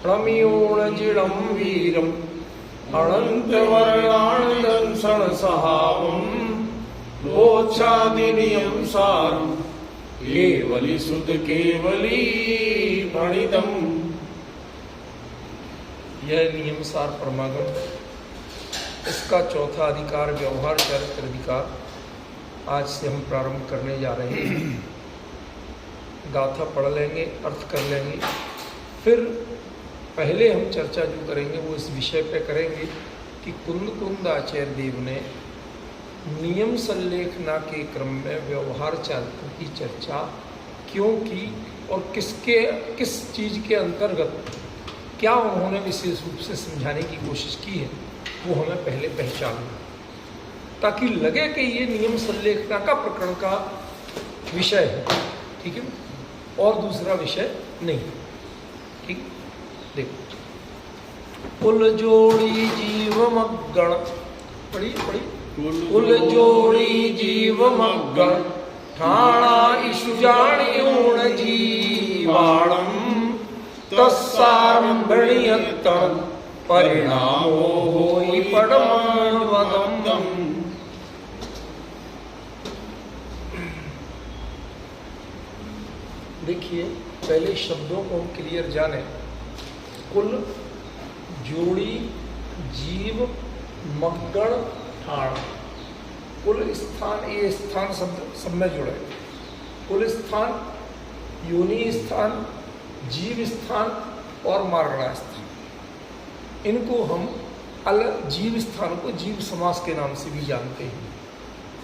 णमीयोणजिडं वीरम् अनन्तवर्णानदंसण सहावम् मोक्षादिनियं सारम् केवली सुध केवली प्रणीतम्। यह नियम सार परमागम, इसका चौथा अधिकार व्यवहार चरित्र अधिकार आज से हम प्रारंभ करने जा रहे हैं। गाथा पढ़ लेंगे, अर्थ कर लेंगे, फिर पहले हम चर्चा जो करेंगे वो इस विषय पे करेंगे कि कुंद आचार्य देव ने नियम संलेखना के क्रम में व्यवहार चरित्र की चर्चा क्यों की और किस चीज़ के अंतर्गत क्या उन्होंने विशेष रूप से समझाने की कोशिश की है, वो हमें पहले पहचानना, ताकि लगे कि ये नियम संलेखना का प्रकरण का विषय है, ठीक है, और दूसरा विषय नहीं। ठीक, देखो, कुल जोड़ी जीव मग्गण, पढ़ी कुल जोड़ी जीव मग्गण ठाणा ईशु जाणियोण जीवाणम तस्सारंभणीयत्तम परिणामो होई परमाणुवदम। देखिए, पहले शब्दों को हम क्लियर जाने। कुल जोड़ी जीव मग्गण ठाण, कुल स्थान, ये स्थान शब्द सब में जुड़े। कुल स्थान, योनि स्थान, जीव स्थान और मारणा स्थान, इनको हम जीव स्थान को जीव समास के नाम से भी जानते हैं।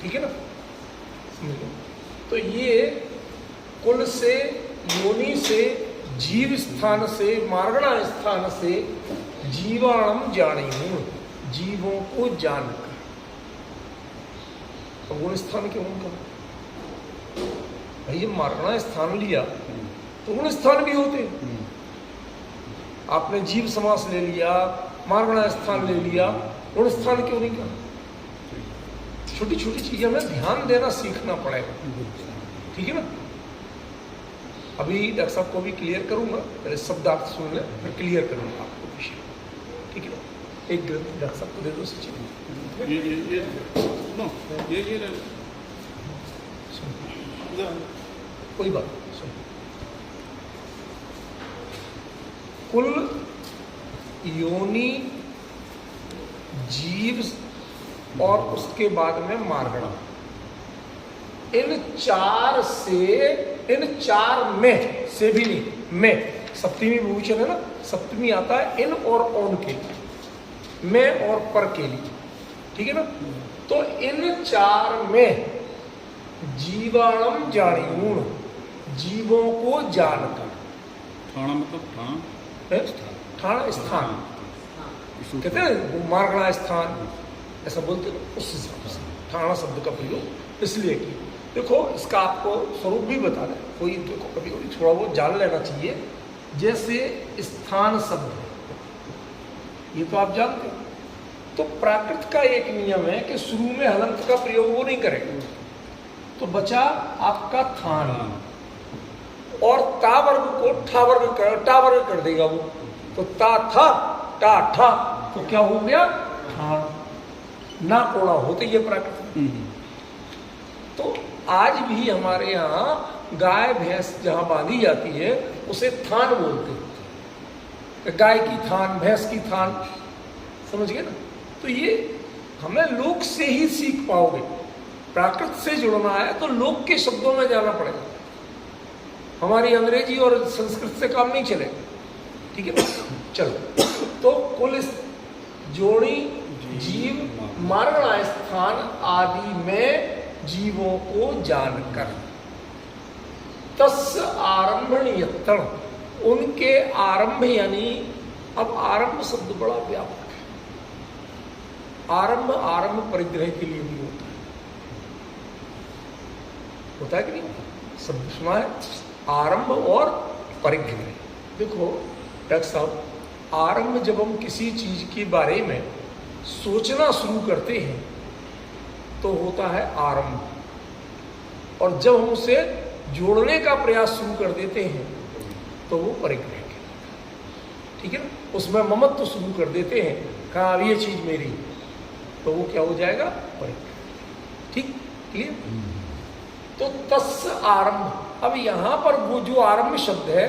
ठीक है ना, समझो। तो ये कुल से, योनि से, जीव स्थान से, मार्गणा स्थान से जीवाणम जानी हूं, जीवों को जानकर। तो गुण स्थान क्यों उनका भाई, जब मार्गणा स्थान लिया तो गुण स्थान भी होते। आपने जीव समास ले लिया, मार्गणा स्थान ले लिया, गुण स्थान क्यों नहीं कहा? छोटी छोटी चीजें में ध्यान देना सीखना पड़ेगा, ठीक है ना। अभी डॉक्टर साहब को भी क्लियर करूंगा, पहले शब्दार्थ सुन ले, फिर क्लियर करूंगा आपको विषय, ठीक है ना। एक ग्रंथ डॉक्टर साहब को दे दो सचिन, कोई बात नहीं, सुन। कुल, योनि, जीव और उसके बाद में मार्गणा, इन चार में से भी नहीं, में सप्तमी विभूषण है ना, सप्तमी आता है इन और औन के लिए, में और पर के लिए, ठीक है ना। तो इन चार में जीवाणम जानियूण, जीवों को जानकर। ठाणा मतलब ठाण स्थान कहते हैं, मार्गणा स्थान ऐसा बोलते हैं, उस हिसाब से ठाणा शब्द का प्रयोग इसलिए किया। देखो, इसका आपको स्वरूप भी बता दें, कोई देखो कभी कभी थोड़ा बहुत जान लेना चाहिए। जैसे स्थान शब्द है, ये तो आप जानते हो। तो प्राकृत का एक नियम है कि शुरू में हलंत का प्रयोग वो नहीं करेगा, तो बचा आपका थान, और ता वर्ग को टा वर्ग कर देगा वो, तो ता था टा ठा, तो क्या हो गया? थान। ना कोड़ा होते ये प्राकृत। तो आज भी हमारे यहाँ गाय भैंस जहाँ बांधी जाती है उसे थान बोलते हैं, गाय की थान, भैंस की थान, समझ गए ना। तो ये हमें लोक से ही सीख पाओगे, प्राकृत से जुड़ना है तो लोक के शब्दों में जाना पड़ेगा, हमारी अंग्रेजी और संस्कृत से काम नहीं चलेगा, ठीक है। चलो, तो कुल जोड़ी, जीव, मार्गणा स्थान आदि में जीवों को जानकर, तस् आरंभणीयत्तम, उनके आरंभ, यानी अब आरंभ शब्द बड़ा व्यापक है। आरंभ परिग्रह के लिए भी होता है कि नहीं? शब्द सुना है, आरंभ और परिग्रह। देखो डॉक्टर साहब, आरंभ जब हम किसी चीज के बारे में सोचना शुरू करते हैं तो होता है आरंभ, और जब हम उसे जोड़ने का प्रयास शुरू कर देते हैं तो वो परिग्रह कहलाता है। ठीक है ना, उसमें ममत्व शुरू कर देते हैं, कहा अब ये चीज मेरी, तो वो क्या हो जाएगा, परिग्रह। ठीक, क्लियर। तो तस् आरंभ, अब यहां पर वो जो आरंभ शब्द है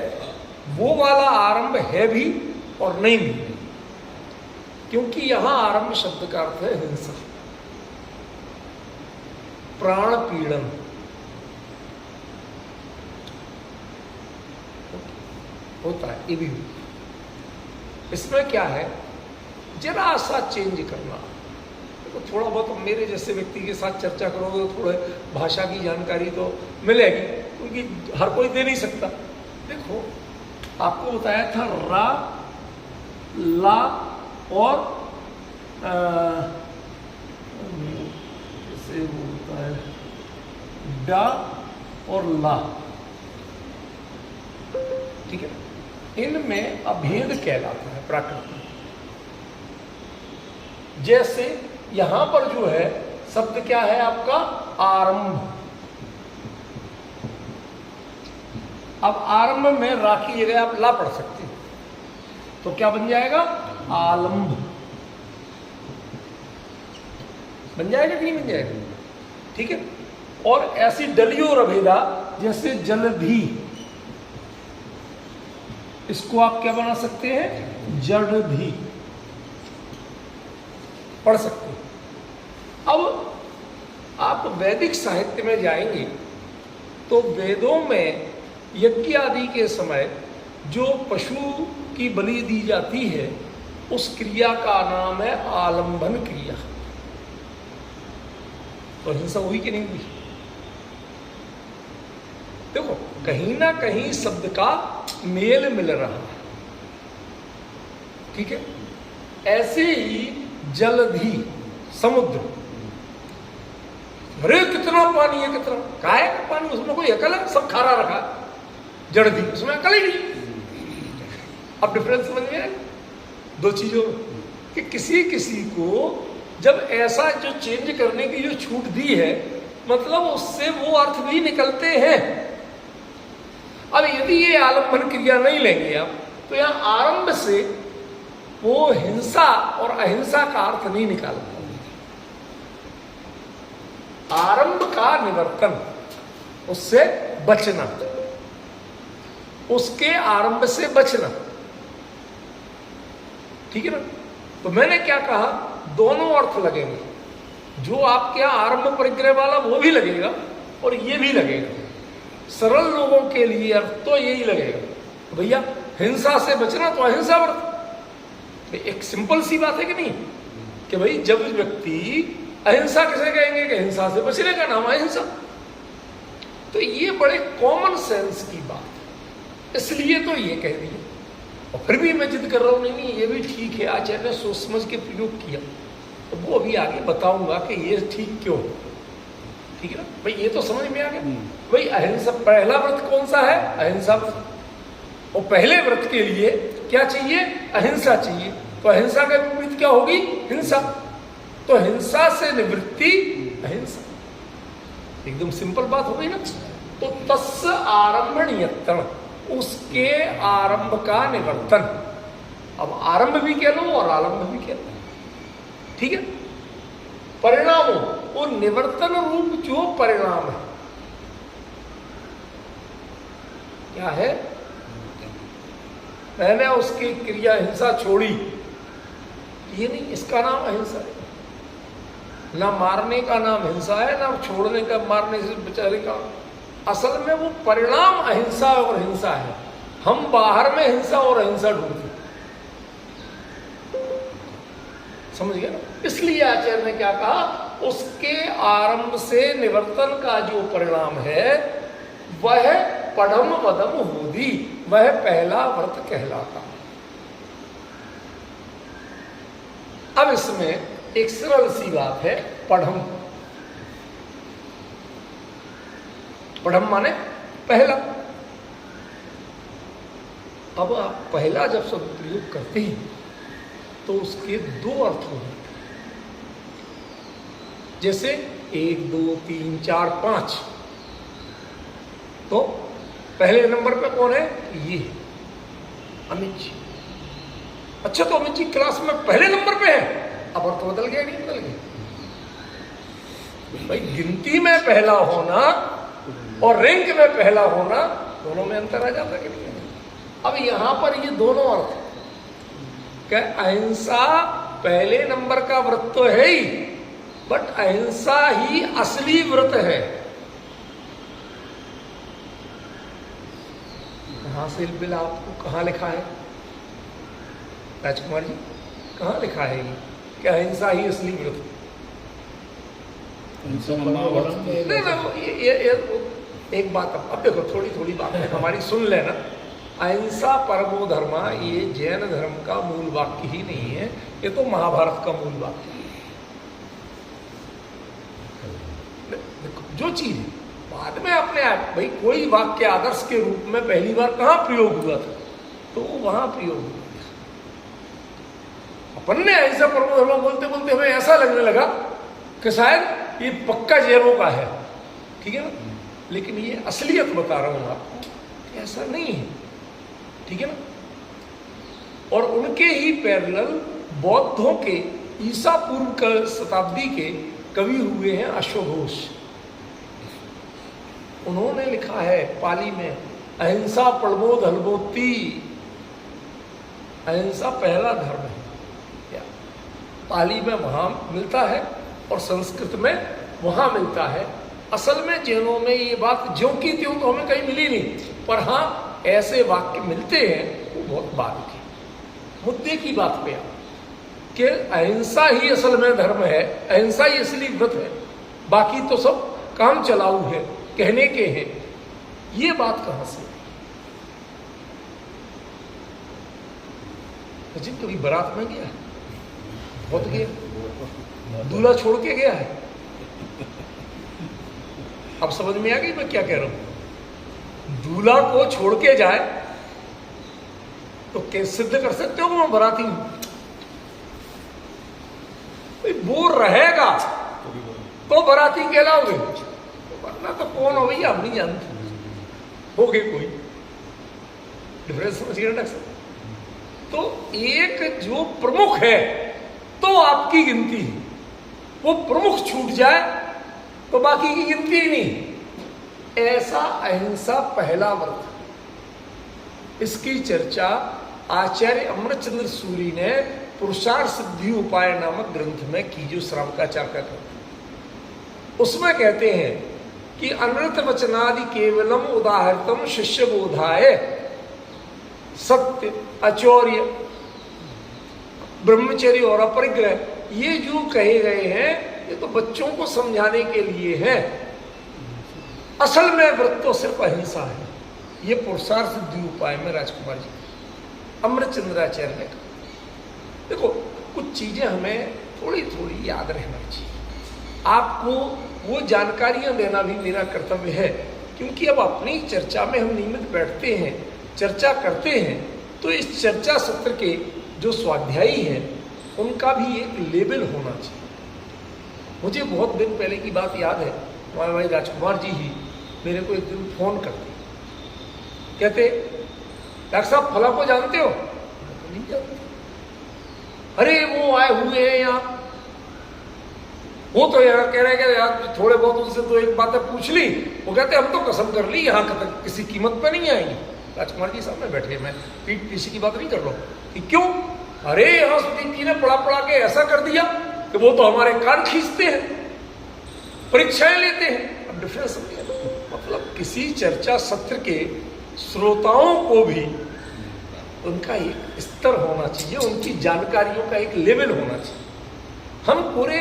वो वाला आरंभ है भी और नहीं भी, क्योंकि यहां आरंभ शब्द का अर्थ है हिंसा, प्राण पीड़न। होता है ये भी। इसमें क्या है, जरा सा चेंज करना। तो थोड़ा बहुत मेरे जैसे व्यक्ति के साथ चर्चा करोगे तो थोड़े भाषा की जानकारी तो मिलेगी, क्योंकि हर कोई दे नहीं सकता। देखो, आपको बताया था रा, ला और जैसे वो होता है डा और ला, ठीक है, इनमें अभेद कहलाता है प्राकृत में। जैसे यहां पर जो है शब्द क्या है आपका, आरंभ। अब आरंभ में रा की जगह आप ला पढ़ सकते हैं, तो क्या बन जाएगा, आलंब बन जाएगा कि नहीं बन जाएगा। ठीक है, और ऐसी डलियो और अभेदा, जैसे जलधि, इसको आप क्या बना सकते हैं, जड़धि पढ़ सकते हैं। अब आप वैदिक साहित्य में जाएंगे तो वेदों में यज्ञ आदि के समय जो पशु की बलि दी जाती है उस क्रिया का नाम है आलंबन क्रिया। तो हिंसा हुई कि नहीं हुई। देखो, कहीं ना कहीं शब्द का मेल मिल रहा है। ठीक है, ऐसे ही जलधि, समुद्र, अरे कितना पानी है, कितना काय है पानी, उसमें कोई अकल है, सब खारा रखा, जड़धि उसमें अकल ही नहीं। अब डिफरेंस समझ में आए दो चीजों में, कि किसी किसी को जब ऐसा जो चेंज करने की जो छूट दी है, मतलब उससे वो अर्थ भी निकलते हैं। अब यदि ये आलंबन क्रिया नहीं लेंगे आप, तो यहां आरंभ से वो हिंसा और अहिंसा का अर्थ नहीं निकाल पाएंगे। आरंभ का निवर्तन, उससे बचना, उसके आरंभ से बचना। ठीक है ना, तो मैंने क्या कहा, दोनों अर्थ लगेंगे। जो आपके यहां आरंभ परिग्रह वाला वो भी लगेगा और ये भी लगेगा। सरल लोगों के लिए अर्थ तो यही लगेगा, तो भैया हिंसा से बचना तो अहिंसा व्रत। एक सिंपल सी बात है कि नहीं, कि भाई जब व्यक्ति अहिंसा किसे कहेंगे, कि हिंसा से बचने का नाम अहिंसा। तो ये बड़े कॉमन सेंस की बात है, इसलिए तो ये कह दिया। और फिर भी मैं जिद कर रहा हूं, नहीं ये भी ठीक है, आचार्य ने सोच समझ के प्रयोग किया, तो वो अभी आगे बताऊंगा कि ये ठीक क्यों। ठीक है ना भाई, ये तो समझ में आ गया। भाई अहिंसा, पहला व्रत कौन सा है, अहिंसा व्रत। और पहले व्रत के लिए क्या चाहिए, अहिंसा चाहिए। तो अहिंसा का विपरीत क्या होगी, हिंसा। तो हिंसा से निवृत्ति अहिंसा, एकदम सिंपल बात हो गई ना। तो तस्य आरंभणीयत्तम, उसके आरंभ का निवर्तन। अब आरंभ भी कह लो और आलंब भी कह लो, ठीक है। परिणामों, वो निवर्तन रूप जो परिणाम है, क्या है, मैंने उसकी क्रिया हिंसा छोड़ी, ये नहीं, इसका नाम अहिंसा है। ना मारने का नाम हिंसा है, ना छोड़ने का, मारने से बेचारे का। असल में वो परिणाम अहिंसा और हिंसा है। हम बाहर में हिंसा और अहिंसा ढूंढते, समझ गए ना। इसलिए आचार्य ने क्या कहा, उसके आरंभ से निवर्तन का जो परिणाम है वह पढ़म वदम होदी, वह पहला व्रत कहलाता। अब इसमें एक सरल सी बात है, पढ़म। पढ़म माने पहला। अब आप पहला जब शब्द प्रयोग करते हैं तो उसके दो अर्थ होते हैं। जैसे 1 2 3 4 5, तो पहले नंबर पे कौन है, ये। अमित जी। अच्छा, तो अमित जी क्लास में पहले नंबर पे है, अब और तो बदल गया, नहीं बदल गया? भाई गिनती में पहला होना और रैंक में पहला होना, दोनों में अंतर आ जाता कि नहीं? अब यहां पर ये दोनों अर्थ क्या, अहिंसा पहले नंबर का व्रत तो है ही, बट अहिंसा ही असली व्रत है। कहां से बिल आपको कहां लिखा है राजकुमार जी, कहां लिखा है ये कि अहिंसा ही असली व्रत? ये एक बात, अब देखो थोड़ी थोड़ी बात हमारी सुन लेना। अहिंसा परमो धर्मा, ये जैन धर्म का मूल वाक्य ही नहीं है, ये तो महाभारत का मूल वाक्य है। जो चीज बाद में अपने आप, भाई कोई वाक्य आदर्श के रूप में पहली बार कहां प्रयोग हुआ था, तो वहां प्रयोग हुआ था। अपन ने अहिंसा परमो धर्मा बोलते बोलते हमें ऐसा लगने लगा कि शायद ये पक्का जैनों का है, ठीक है ना? लेकिन ये असलियत बता रहा हूं आपको, ऐसा नहीं है, ठीक है ना? और उनके ही पैरेलल बौद्धों के ईसा पूर्व शताब्दी के कवि हुए हैं अश्वघोष। उन्होंने लिखा है पाली में, अहिंसा परमो धर्मोत्ति, अहिंसा पहला धर्म है। पाली में वहां मिलता है और संस्कृत में वहां मिलता है। असल में जैनों में ये बात ज्यों की त्यों तो हमें कहीं मिली नहीं, पर हाँ ऐसे वाक्य मिलते हैं, वो बहुत बाद के मुद्दे की बात पे आ कि अहिंसा ही असल में धर्म है, अहिंसा ही असली व्रत है, बाकी तो सब काम चलाऊ है, कहने के हैं। ये बात कहां से? जी कभी बारात में गया, बहुत गया, दूल्हा छोड़ के गया है। अब समझ में आ गई मैं क्या कह रहा हूं? दूल्हा को छोड़ के जाए तो कैसे सिद्ध कर सकते हो मैं बाराती हूं? वो रहेगा तो बाराती कहलाओगे, वरना तो कौन हो भैया हम नहीं जानते। हो गए कोई डिफरेंस समझ गया ना? तो एक जो प्रमुख है तो आपकी गिनती है, वो प्रमुख छूट जाए तो बाकी की गिनती ही नहीं। ऐसा अहिंसा पहला व्रत, इसकी चर्चा आचार्य अमृतचंद्र सूरी ने पुरुषार्थ सिद्धि उपाय नामक ग्रंथ में की, जो श्रावकाचार्य का ग्रंथ। उसमें कहते हैं कि अनृत वचनादि केवलम उदाहृतम शिष्य बोधाय सत्य अचौर्य ब्रह्मचर्य और अपरिग्रह, ये जो कहे गए हैं ये तो बच्चों को समझाने के लिए है। असल में व्रत तो सिर्फ अहिंसा है। ये पुरुषार्थ सिद्धि उपाय में राजकुमार जी अमृतचंद्राचार्य ने कहा। देखो कुछ चीजें हमें थोड़ी थोड़ी याद रहना चाहिए, आपको वो जानकारियां देना भी मेरा कर्तव्य है, क्योंकि अब अपनी चर्चा में हम नियमित बैठते हैं, चर्चा करते हैं, तो इस चर्चा सत्र के जो स्वाध्यायी हैं उनका भी एक लेवल होना चाहिए। मुझे बहुत दिन पहले की बात याद है, हमारे भाई राजकुमार जी ही मेरे को एक दिन फोन करते, कहते डॉक्टर साहब फला को जानते हो? तो नहीं जानते। अरे वो आए हुए हैं यहाँ, वो तो यहाँ कह रहे हैं कि यार थोड़े बहुत उनसे तो एक बातें पूछ ली, वो कहते हम तो कसम कर ली यहाँ तक किसी कीमत पे नहीं आएंगे। राजकुमार जी सामने बैठे, मैं पीठ पीछे की बात नहीं कर रहा हूँ कि क्यों, अरे यहाँ सुदीप जी ने पढ़ा पढ़ा के ऐसा कर दिया कि वो तो हमारे कान खींचते हैं, परीक्षाएं लेते हैं। अब डिफरेंस समझिए, मतलब किसी चर्चा सत्र के श्रोताओं को भी उनका एक स्तर होना चाहिए, उनकी जानकारियों का एक लेवल होना चाहिए। हम पूरे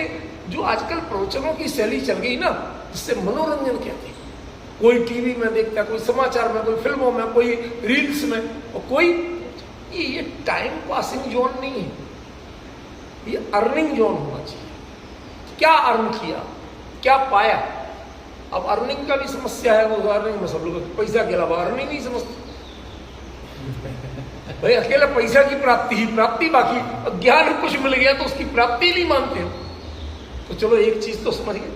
जो आजकल प्रवचनों की शैली चल गई ना, जिससे मनोरंजन कहते हैं, कोई टीवी में देखता है, कोई समाचार में, कोई फिल्मों में, कोई रील्स में, और कोई ये टाइम पासिंग जोन नहीं है, ये अर्निंग जोन होना चाहिए। क्या अर्न किया, क्या पाया? अब अर्निंग का भी समस्या है, वो अर्निंग में सब लोग पैसा के अलावा अर्निंग नहीं समझते भाई। अकेला पैसा की प्राप्ति ही प्राप्ति, बाकी ज्ञान कुछ मिल गया तो उसकी प्राप्ति नहीं मानते हो। तो चलो एक चीज तो समझिए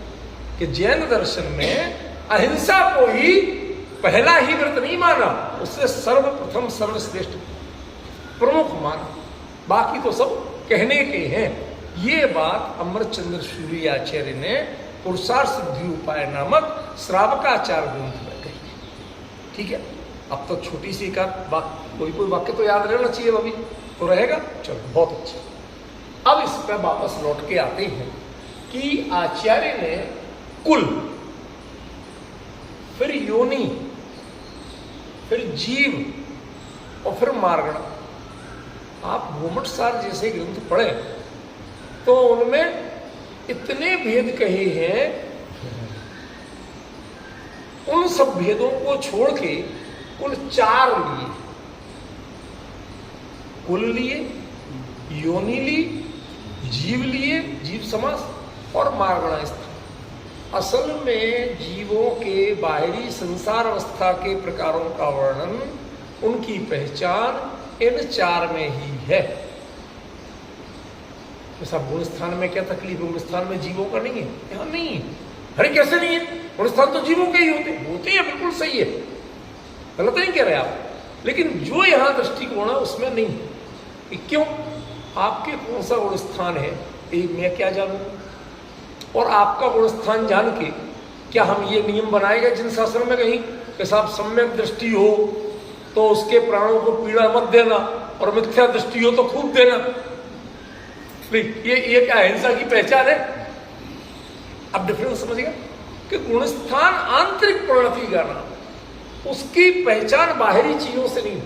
कि जैन दर्शन में अहिंसा को ही पहला ही व्रत नहीं माना, उससे सर्वप्रथम सर्वश्रेष्ठ प्रमुख माना, बाकी तो सब कहने के हैं। ये बात अमरचंद्र सूर्य आचार्य ने पुरुषार्थ सिद्धि उपाय नामक श्रावकाचार ग्रंथ में कही है। ठीक है, अब तो छोटी सी एक कोई वाक्य तो याद रहना चाहिए, अभी तो रहेगा। चलो बहुत अच्छा। अब इस पर वापस लौट के आते हैं कि आचार्य ने कुल, फिर योनि, फिर जीव और फिर मार्गण। आप घूमटसार जैसे ग्रंथ पढ़े तो उनमें इतने भेद कहे हैं, उन सब भेदों को छोड़ के कुल 4 लिए। कुल लिए, योनि ली, जीव लिए, जीव समास, और मार्गणा स्थान। असल में जीवों के बाहरी संसार अवस्था के प्रकारों का वर्णन, उनकी पहचान इन 4 में ही है। ऐसा गुण स्थान में क्या तकलीफ है? गुण स्थान में जीवों का नहीं है, यहां नहीं है। अरे कैसे नहीं है? गुण स्थान तो जीवों के ही होते हैं, बिल्कुल सही है, गलत नहीं कह रहे आप। लेकिन जो यहां दृष्टिकोण है उसमें नहीं है। क्यों? आपके कौन सा गुण स्थान है ये मैं क्या जानूं? और आपका गुण स्थान जान के क्या हम ये नियम बनाएंगे जिन शास्त्रों में कहीं कि साहब सम्यक दृष्टि हो तो उसके प्राणों को पीड़ा मत देना, और मिथ्या दृष्टि हो तो खूब देना? ये क्या हिंसा की पहचान है? अब डिफरेंस समझिएगा कि गुणस्थान आंतरिक प्रणति का नाम, उसकी पहचान बाहरी चीजों से नहीं,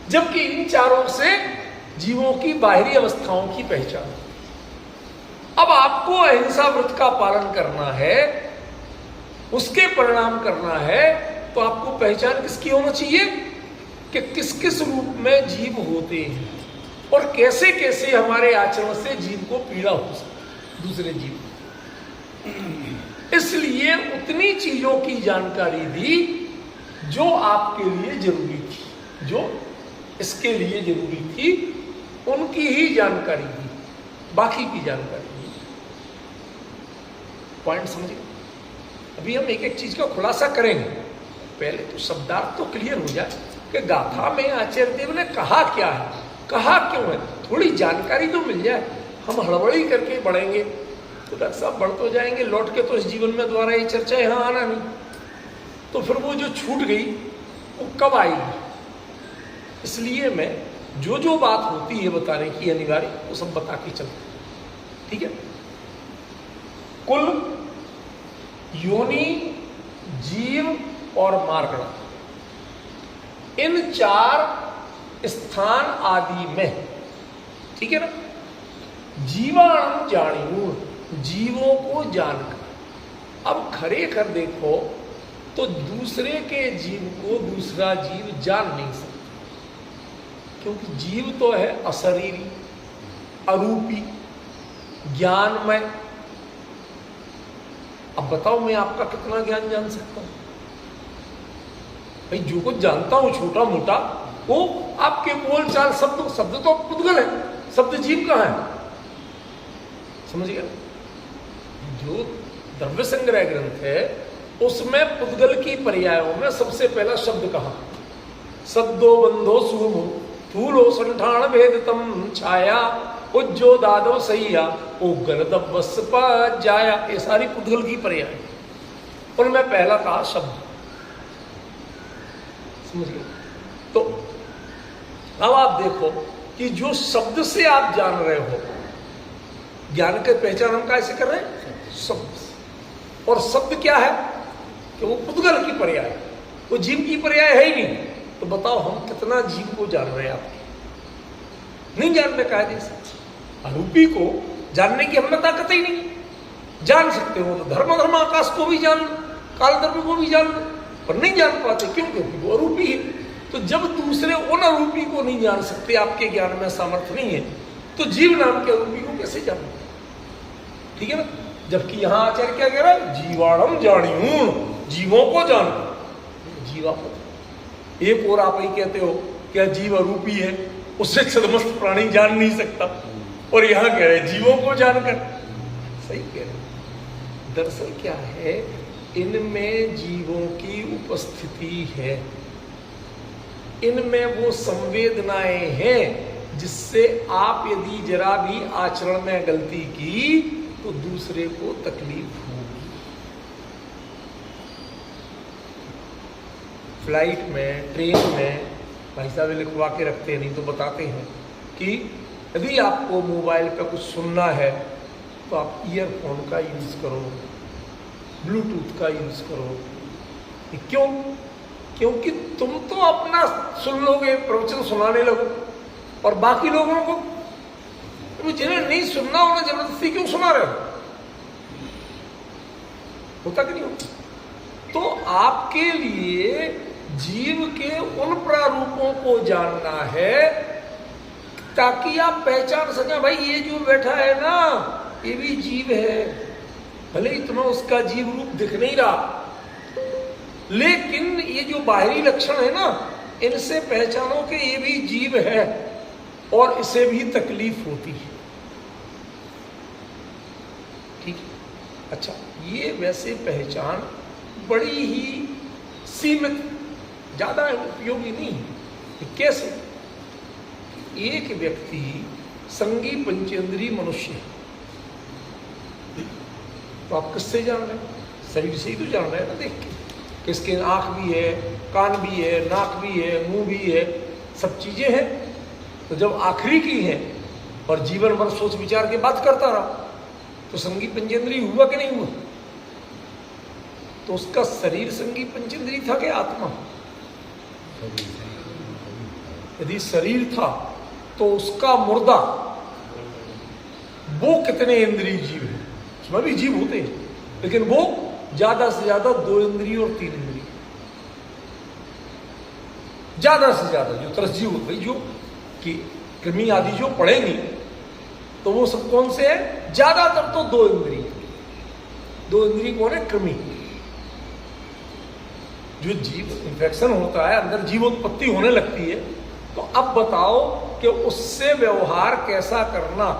जबकि इन 4 से जीवों की बाहरी अवस्थाओं की पहचान। अब आपको अहिंसा व्रत का पालन करना है, उसके परिणाम करना है, तो आपको पहचान किसकी होना चाहिए कि किस किस रूप में जीव होते हैं और कैसे कैसे हमारे आचरण से जीव को पीड़ा हो सकती दूसरे जीव। इसलिए उतनी चीजों की जानकारी दी जो आपके लिए जरूरी थी, जो इसके लिए जरूरी थी उनकी ही जानकारी दी, बाकी की जानकारी दी। पॉइंट समझिए। अभी हम एक एक चीज का खुलासा करेंगे, पहले तो शब्दार्थ तो क्लियर हो जाए कि गाथा में आचार्य देव ने कहा क्या है, कहा क्यों है, थोड़ी जानकारी तो मिल जाए। हम हड़बड़ी करके बढ़ेंगे तो डॉक्टर साहब बढ़ तो जाएंगे, लौट के तो इस जीवन में दोबारा ये चर्चा यहाँ आना नहीं, तो फिर वो जो छूट गई वो कब आएगी? इसलिए मैं जो जो बात होती है बताने की अनिवार्य, वो सब बता के चलते। ठीक है? कुल, योनि, जीव और मार्गण, इन 4 स्थान आदि में, ठीक है ना, जीवाणु जानियूं, जीवों को जानकर। अब खरेखर देखो तो दूसरे के जीव को दूसरा जीव जान नहीं सकता, क्योंकि जीव तो है अशरीरी, अरूपी, ज्ञानमय। अब बताओ मैं आपका कितना ज्ञान जान सकता हूं? भाई जो कुछ जानता हूं छोटा मोटा, वो आपके बोल चाल शब्द तो पुद्गल है, शब्द जीव कहां है? समझिए, जो द्रव्य संग्रह ग्रंथ है उसमें पुद्गल की पर्यायों में सबसे पहला शब्द कहा, सद्दो बंधो सुमु थूलो संठान भेदतम छाया उज्जो दादव सैया उग्र दब्बस जाया। ये सारी पुद्गल की पर्याय, उनमें पहला कहा शब्द। समझिए, तो अब आप देखो कि जो शब्द से आप जान रहे हो, ज्ञान के पहचान हम कैसे कर रहे हैं? शब्द। और शब्द क्या है कि वो पुद्गल की पर्याय, वो जीव की पर्याय है ही नहीं। तो बताओ हम कितना जीव को जान रहे हैं? आप नहीं जानने का है। अरूपी को जानने की हमें ताकत ही नहीं। जान सकते हो तो धर्म आकाश को भी जान, काल धर्म को भी जान, पर नहीं जान पाते। क्यों? क्योंकि वो अरूपी है। तो जब दूसरे उन अरूपी को नहीं जान सकते, आपके ज्ञान में सामर्थ्य नहीं है, तो जीव नाम के अरूपी को कैसे जानो? ठीक है ना? जबकि यहां आचार्य क्या कह रहा है? जीवाणम जानियूं, जीवों को जान। जीवा को एक और आप ही कहते हो क्या जीव अरूपी है, उससे छदमस्त प्राणी जान नहीं सकता, और यहां कह रहे जीवों को जानकर। सही कह रहे। दरअसल क्या है, इनमें जीवों की उपस्थिति है। इनमें वो संवेदनाएं हैं जिससे आप यदि जरा भी आचरण में गलती की तो दूसरे को तकलीफ होगी। फ्लाइट में, ट्रेन में भाई साहब लिखवा के रखते हैं, नहीं तो बताते हैं कि यदि आपको मोबाइल पे कुछ सुनना है तो आप ईयरफोन का यूज करो, ब्लूटूथ का यूज करो। क्यों? क्योंकि तुम तो अपना सुन लोगे, प्रवचन सुनाने लगो, और बाकी लोगों को जिन्हें नहीं सुनना उन्हें जबरदस्ती क्यों सुना रहे हो? होता कि नहीं होता? तो आपके लिए जीव के उन प्रारूपों को जानना है ताकि आप पहचान सकें, भाई ये जो बैठा है ना ये भी जीव है, भले ही तुम्हें उसका जीव रूप दिख नहीं रहा, लेकिन ये जो बाहरी लक्षण है ना इनसे पहचानो कि ये भी जीव है और इसे भी तकलीफ होती है। ठीक है? अच्छा, ये वैसे पहचान बड़ी ही सीमित, ज्यादा उपयोगी नहीं है। कैसे? एक व्यक्ति संगी पंचेंद्रीय मनुष्य है, तो आप किससे जान रहे हैं? शरीर से ही तो जान रहे हैं ना, देख के। किसके आंख भी है, कान भी है, नाक भी है, मुंह भी है, सब चीजें हैं। तो जब आखिरी की है और जीवन भर सोच विचार के बात करता रहा तो संगी पंचेंद्रीय हुआ कि नहीं हुआ? तो उसका शरीर संगी पंचेंद्रीय था कि आत्मा? यदि शरीर था तो उसका मुर्दा, वो कितने इंद्रिय जीव है? उसमें भी जीव होते हैं, लेकिन वो ज्यादा से ज्यादा 2 इंद्रिय और 3 इंद्रिय, ज्यादा से ज्यादा। जो तरसजीव होते जो कि कृमि आदि जो पड़ेंगी तो वो सब कौन से है? ज्यादातर तो 2 इंद्रिय। 2 इंद्रिय कौन है? कृमि। जो जीव इंफेक्शन होता है, अंदर जीवोत्पत्ति होने लगती है, तो अब बताओ कि उससे व्यवहार कैसा करना,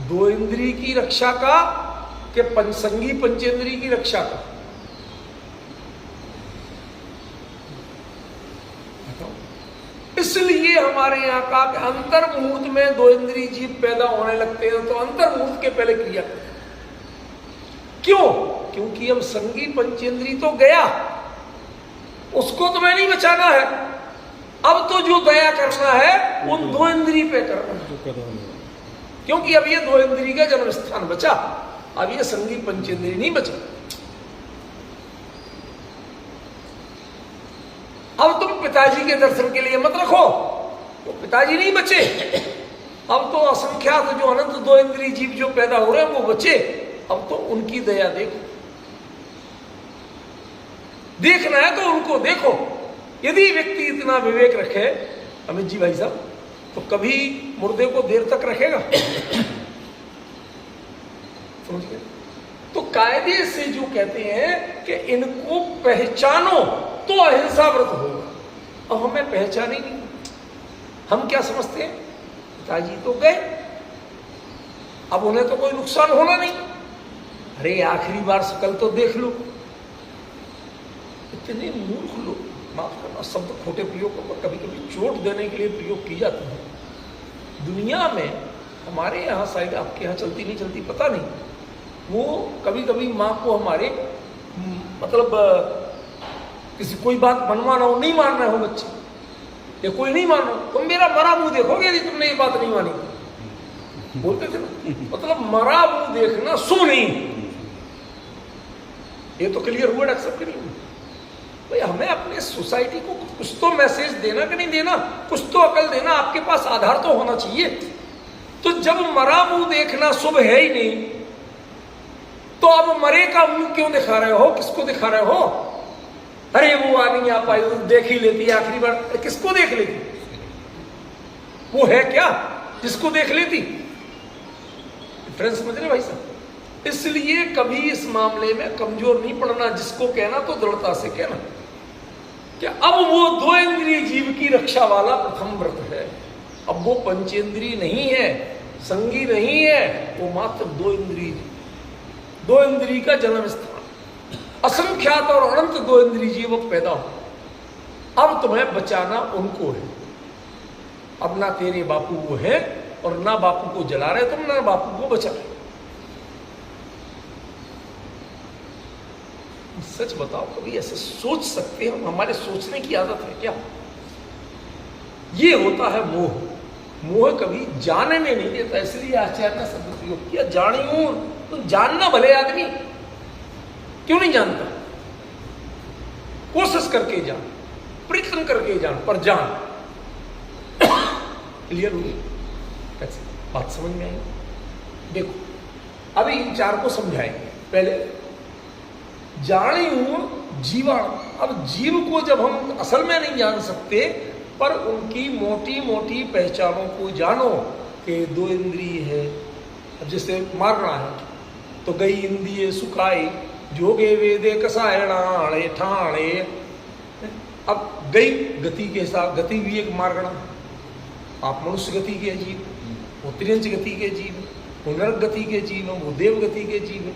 2 इंद्रिय की रक्षा का कि संगी पंचेंद्रिय की रक्षा का? इसलिए हमारे यहाँ का कि अंतर मुहूर्त में 2 इंद्रिय जीव पैदा होने लगते हैं, तो अंतर मुहूर्त के पहले क्रिया करते हैं। क्यों? क्योंकि अब संगी पंचेंद्रिय तो गया, उसको तो मैं नहीं बचाना है, अब तो जो दया करना है उन 2 इंद्रिय पे करना है। क्योंकि अब ये 2 इंद्रिय का जन्म स्थान बचा, अब ये संगी पंचेंद्रिय नहीं बचा। अब तुम पिताजी के दर्शन के लिए मत रखो, तो पिताजी नहीं बचे। अब तो असंख्यात जो अनंत 2 इंद्रिय जीव जो पैदा हो रहे हैं वो बचे। अब तो उनकी दया देखो, देखना है तो उनको देखो। यदि व्यक्ति इतना विवेक रखे, अमित जी भाई साहब, तो कभी मुर्दे को देर तक रखेगा? समझ गए? तो कायदे से जो कहते हैं कि इनको पहचानो तो अहिंसा व्रत होगा। अब हमें पहचान ही नहीं, हम क्या समझते हैं? पिताजी तो गए, अब उन्हें तो कोई नुकसान होना नहीं, अरे आखिरी बार शकल तो देख लो। इतने मूर्ख लोग, माफ करना शब्द खोटे प्रयोग कभी कभी चोट देने के लिए प्रयोग की जाती है दुनिया में। हमारे यहाँ शायद आपके यहाँ चलती नहीं चलती पता नहीं, वो कभी कभी माँ को हमारे मतलब किसी कोई बात मनवाना हो, नहीं मान रहे हो बच्चे, या कोई नहीं मान रहा, तुम मेरा मरा मुंह देखोगे यदि तुमने ये बात नहीं मानी, बोलते थे ना। मतलब मरा मुंह देखना सो नहीं, ये तो क्लियर हुआ एक्सेप्ट करिए भाई। हमें अपने सोसाइटी को कुछ तो मैसेज देना कि नहीं देना, कुछ तो अकल देना, आपके पास आधार तो होना चाहिए। तो जब मरा मुंह देखना शुभ है ही नहीं, तो अब मरे का मुंह क्यों दिखा रहे हो? किसको दिखा रहे हो? अरे वो आ नहीं आ पाई, देख ही लेती आखिरी बार। किसको देख लेती? वो है क्या जिसको देख लेती? डिफरेंस समझ रहे भाई साहब? इसलिए कभी इस मामले में कमजोर नहीं पड़ना, जिसको कहना तो दृढ़ता से कहना कि अब वो 2 इंद्रिय जीव की रक्षा वाला प्रथम व्रत है। अब वो पंचेंद्रिय नहीं है, संगी नहीं है, वो मात्र 2 इंद्रिय, 2 इंद्रिय का जन्म स्थान। असंख्यात और अनंत 2 इंद्रिय जीव पैदा हो, अब तुम्हें बचाना उनको है। अब ना तेरे बापू वो है और ना बापू को जला रहे तुम, ना बापू को बचा रहे। सच बताओ, कभी ऐसे सोच सकते हैं? हमारे सोचने की आदत है क्या? ये होता है मोह। मोह कभी जानने नहीं देता, इसलिए आचार्य ने शब्द प्रयोग किया जानी हूं। तो जानना भले आदमी क्यों नहीं जानता? कोशिश करके जान, प्रयत्न करके जान, पर जान। क्लियर हुई? कैसे बात समझ में आई? देखो, अभी इन चार को समझाएंगे। पहले जानी हूं जीवाणु। अब जीव को जब हम असल में नहीं जान सकते, पर उनकी मोटी मोटी पहचानों को जानो कि दो इंद्रिय है। अब जैसे मारना है तो गई इंद्रिय सुखाई, जोगे वेदे कसायणाणे ठाणे। अब गई गति के साथ, गति भी एक मारना। आप मनुष्य गति के जीव, वो त्रियंच गति के जीव, वो नरक गति के जीव, वो देव गति के जीव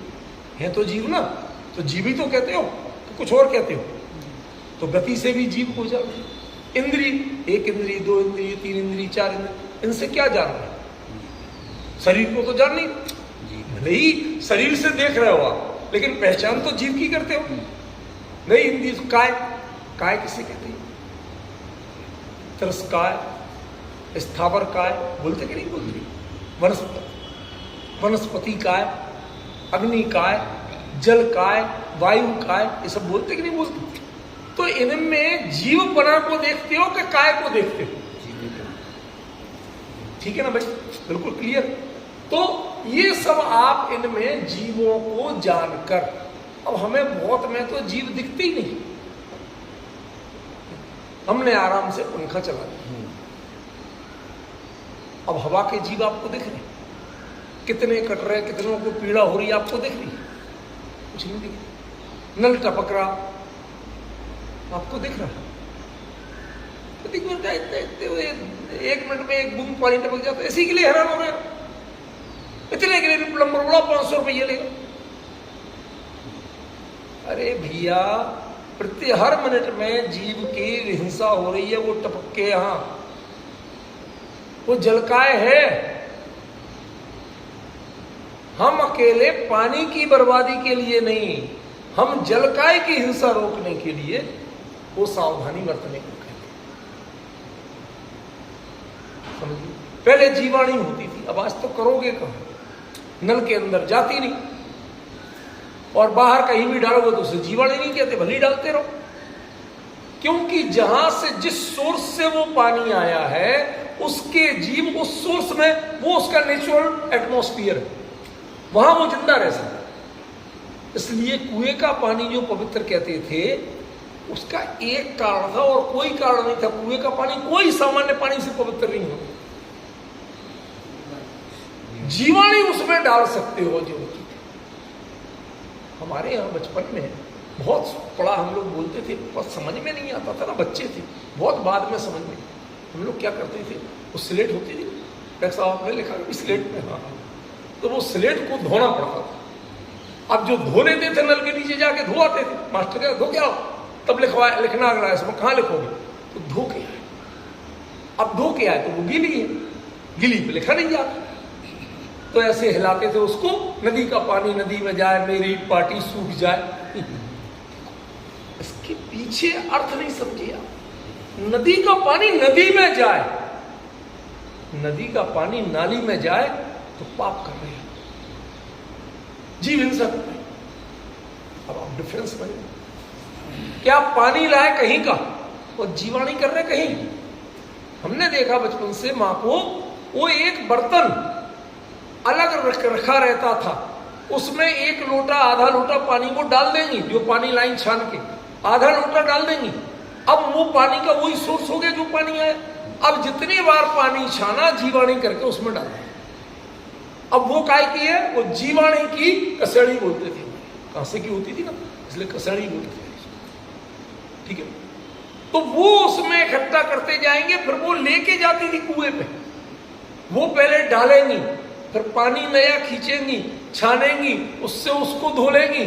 हैं। तो जीव ना, तो जीव ही तो कहते हो, तो कुछ और कहते हो। तो गति से भी जीव हो जाओ। इंद्रिय, एक इंद्रिय, दो इंद्रिय, तीन इंद्रिय, चार इंद्रिय, इनसे क्या जान रहे? शरीर को तो जान नहीं, भले ही शरीर से देख रहे हो आप, लेकिन पहचान तो जीव की करते हो। नहीं इंद्रिय, काय, काय किसे कहते हैं? तरस काय, स्थावर काय, बोलते कि नहीं बोलते? वनस्पति, वनस्पति काय, अग्नि काय, जल काय, वायु काय, ये सब बोलते कि नहीं बोलते? तो इनमें जीवपना को देखते हो कि काय को देखते हो? ठीक है ना भाई, बिल्कुल क्लियर। तो ये सब आप इनमें जीवों को जानकर, अब हमें बहुत में तो जीव दिखते ही नहीं। हमने आराम से पंखा चला दिया, अब हवा के जीव आपको दिख रहे, कितने कट रहे, कितनों को पीड़ा हो रही आपको दिख रही? कुछ नहीं दिख रहा। नल टपक रहा आपको दिख रहा? तो दिख रहा है, एक मिनट में एक बूंद पानी टपक जाता है, इसी के लिए हैरान हो रहे हैं। इतने के लिए भी प्लम्बर बोला 500 रुपये लेगा। अरे भैया, प्रति हर मिनट में जीव की हिंसा हो रही है, वो टपक के यहां, वो जलकाय है। हम अकेले पानी की बर्बादी के लिए नहीं, हम जलकाय की हिंसा रोकने के लिए वो सावधानी बरतने को कहते। समझिए, पहले जीवाणी होती थी, अब आज तो करोगे कहां? नल के अंदर जाती नहीं, और बाहर कहीं भी डालोगे तो उसे जीवाणी नहीं कहते, भले डालते रहो। क्योंकि जहां से, जिस सोर्स से वो पानी आया है, उसके जीव उस सोर्स में, वो उसका नेचुरल एटमॉस्फेयर है, वहां वो जिंदा रह सकता है। इसलिए कुएं का पानी जो पवित्र कहते थे, उसका एक कारण था और कोई कारण नहीं था। कुएं का पानी कोई सामान्य पानी से पवित्र नहीं होता। जीवाणी उसमें डाल सकते हो जो होती थी। हमारे यहाँ बचपन में बहुत पढ़ा हम लोग बोलते थे, पर समझ में नहीं आता था ना, बच्चे थे, बहुत बाद में समझ में। हम लोग क्या करते थे, वो स्लेट होती थी, डॉक्टर साहब ने लिखा स्लेट में, हाँ, तो वो स्लेट को धोना पड़ता था। अब जो धो लेते थे नल के नीचे जाके धो आते थे, मास्टर क्या धो क्या, तब लिखना अगला है, इसमें कहाँ लिखोगे? तो धो के आए। अब धो के आए तो वो गीली है, गीली पे लिखा नहीं जाता, तो ऐसे हिलाते थे उसको, नदी का पानी नदी में जाए, मेरी पार्टी सूख जाए। इसके पीछे अर्थ नहीं समझे आप। नदी का पानी नदी में जाए, नदी का पानी नाली में जाए तो पाप कर रहे हैं, जीव हिंसा कर रहे हैं। अब आप डिफरेंस बने, क्या पानी लाए कहीं का और जीवाणी कर रहे कहीं। हमने देखा बचपन से मां को, वो एक बर्तन अलग रखा रहता था, उसमें एक लोटा आधा लोटा पानी वो डाल देंगी, जो पानी लाइन छान के आधा लोटा डाल देंगी। अब वो पानी का वही सोर्स हो गया जो पानी आया। अब जितनी बार पानी छाना, जीवाणी करके उसमें डाल दें। अब वो काय की है, वो जीवाणी की कसैड़ी बोलते थे, कांसे की होती थी ना, इसलिए कसैड़ी बोलते थे, ठीक है। तो वो उसमें इकट्ठा करते जाएंगे, फिर वो लेके जाती थी कुएं पे, वो पहले डालेंगी, फिर पानी नया खींचेंगी, छानेंगी, उससे उसको धो लेंगी।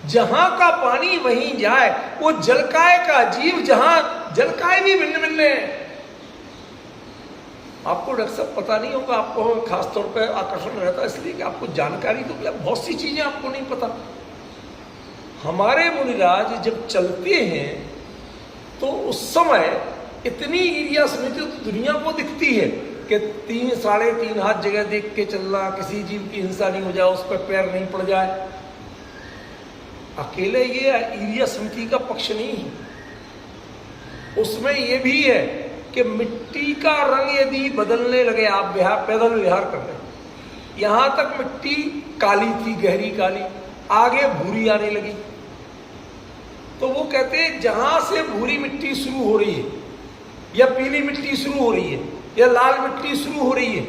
जहां का पानी वहीं जाए। वो जलकाय का जीव जहां, जलकाय भी भिन्न भिन्न है। आपको डॉक्टर साहब पता नहीं होगा, आपको खासतौर पर आकर्षण रहता है इसलिए कि आपको जानकारी तो मतलब बहुत सी चीजें आपको नहीं पता। हमारे मुनिराज जब चलते हैं तो उस समय इतनी एरिया समिति तो दुनिया को दिखती है कि 3 साढ़े 3 हाथ जगह देख के चलना, किसी जीव की हिंसा नहीं हो जाए, उस पर पैर नहीं पड़ जाए। अकेले ये एरिया समिति का पक्ष नहीं है, उसमें ये भी है कि मिट्टी का रंग यदि बदलने लगे, आप पैदल विहार कर रहे, यहां तक मिट्टी काली थी, गहरी काली, आगे भूरी आने लगी, तो वो कहते हैं जहां से भूरी मिट्टी शुरू हो रही है या पीली मिट्टी शुरू हो रही है या लाल मिट्टी शुरू हो रही है,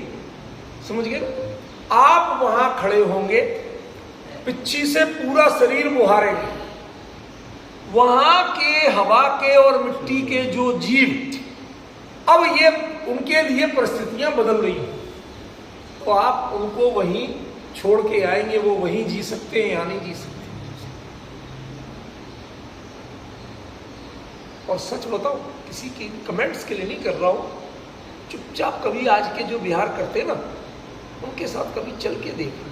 समझ गए, आप वहां खड़े होंगे, पिच्छी से पूरा शरीर बुहारेंगे, वहां के हवा के और मिट्टी के जो जीव, अब ये उनके लिए परिस्थितियां बदल रही हैं, तो आप उनको वहीं छोड़ के आएंगे, वो वहीं जी सकते हैं या नहीं जी सकते। और सच बताओ, किसी के कमेंट्स के लिए नहीं कर रहा हूं, चुपचाप कभी आज के जो विहार करते ना, उनके साथ कभी चल के देखना।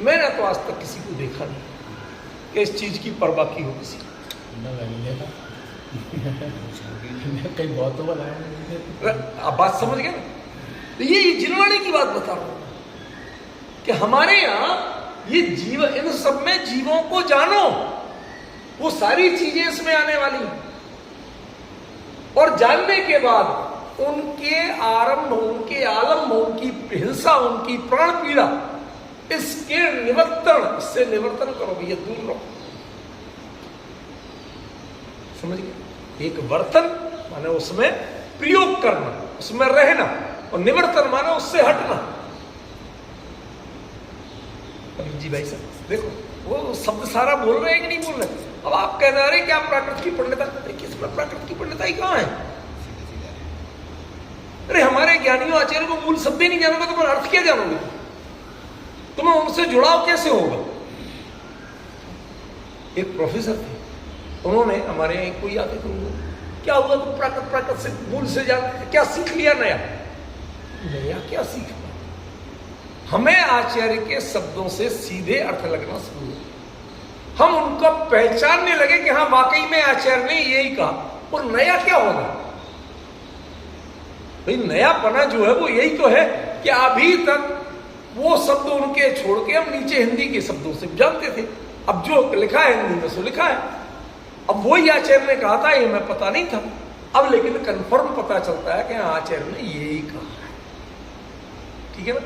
मैंने तो आज तक किसी को देखा नहीं कि इस चीज की परवाह की हो किसी कई बहुतों बनाया। आप बात समझ गए ना? तो ये जिनवाणी की बात बता रहा हूं कि हमारे यहां ये जीव, इन सब में जीवों को जानो, वो सारी चीजें इसमें आने वाली हैं, और जानने के बाद उनके आरंभ, उनके आलम्ब, उनकी हिंसा, उनकी प्राण पीड़ा, इसके निवर्तन, इससे निवर्तन करो भैया, दूर रहो। समझ गए? एक वर्तन माने उसमें प्रयोग करना, उसमें रहना, और निवर्तन माने उससे हटना। जी भाई साहब देखो, वो शब्द सारा बोल रहे हैं कि नहीं बोल रहे? अब आप कह रहे हैं क्या प्राकृत की पंडिता, किसमें प्राकृत की पंडिताई कहां है? अरे हमारे ज्ञानियों आचार्य को मूल शब्द ही नहीं जानोगे तो फिर अर्थ क्या जानोगे? तुम्हें उनसे जुड़ाव कैसे होगा? एक प्रोफेसर थे, उन्होंने हमारे यहाँ कोई आते थे, क्या हुआ तुम प्राकृत से मूल से जानते थे, क्या सीख लिया नया? नया क्या सीख? हमें आचार्य के शब्दों से सीधे अर्थ लगना शुरू हुआ, हम उनको पहचानने लगे कि हाँ वाकई में आचार्य ने यही कहा। और नया क्या होगा भाई? नयापना जो है वो यही तो है कि अभी तक वो शब्द उनके छोड़ के हम नीचे हिंदी के शब्दों से जानते थे, अब जो लिखा है हिंदी में सो लिखा है। अब वही आचार्य ने कहा था, ये मैं पता नहीं था, अब लेकिन कंफर्म पता चलता है कि आचार्य ने यही कहा है। ठीक है ना?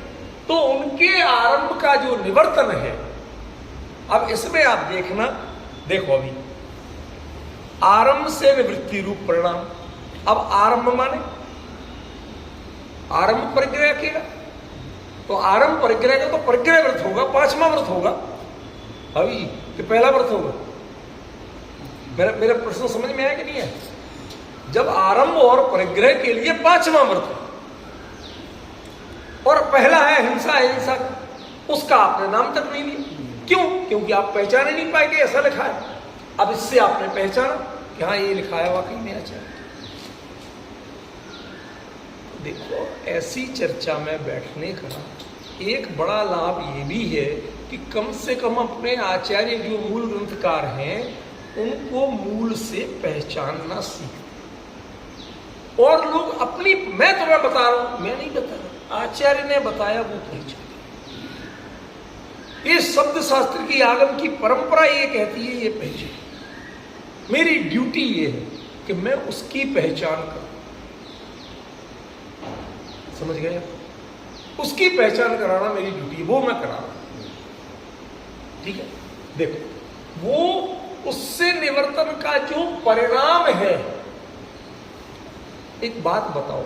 तो उनके आरंभ का जो निवर्तन है, अब इसमें आप देखना, देखो अभी आरंभ से निवृत्ति रूप परिणाम। अब आरंभ माने आरंभ परिग्रह अकेला, तो आरंभ परिग्रह का तो परिग्रह व्रत होगा, 5वां व्रत होगा अभी कि पहला व्रत होगा? मेरा प्रश्न समझ में आया कि नहीं है? जब आरंभ और परिग्रह के लिए 5वां व्रत है और पहला है हिंसा, हिंसा उसका आपने नाम तक नहीं लिया। क्यों? क्योंकि आप पहचाने नहीं पाए कि ऐसा लिखा है। अब इससे आपने पहचाना कि हाँ ये लिखा है वाकई में आचार्य। देखो, ऐसी चर्चा में बैठने का एक बड़ा लाभ ये भी है कि कम से कम अपने आचार्य जो मूल ग्रंथकार हैं उनको मूल से पहचानना सीखते, और लोग अपनी, मैं तुम्हें बता रहा हूं, मैं नहीं बता रहा, आचार्य ने बताया वो पहचान। ये शब्द शास्त्र की आगम की परंपरा ये कहती है ये पहचान। मेरी ड्यूटी ये है कि मैं उसकी पहचान करूं। समझ गए? उसकी पहचान कराना मेरी ड्यूटी, वो मैं करा रहा हूं। ठीक है? देखो, वो उससे निवर्तन का जो परिणाम है, एक बात बताओ,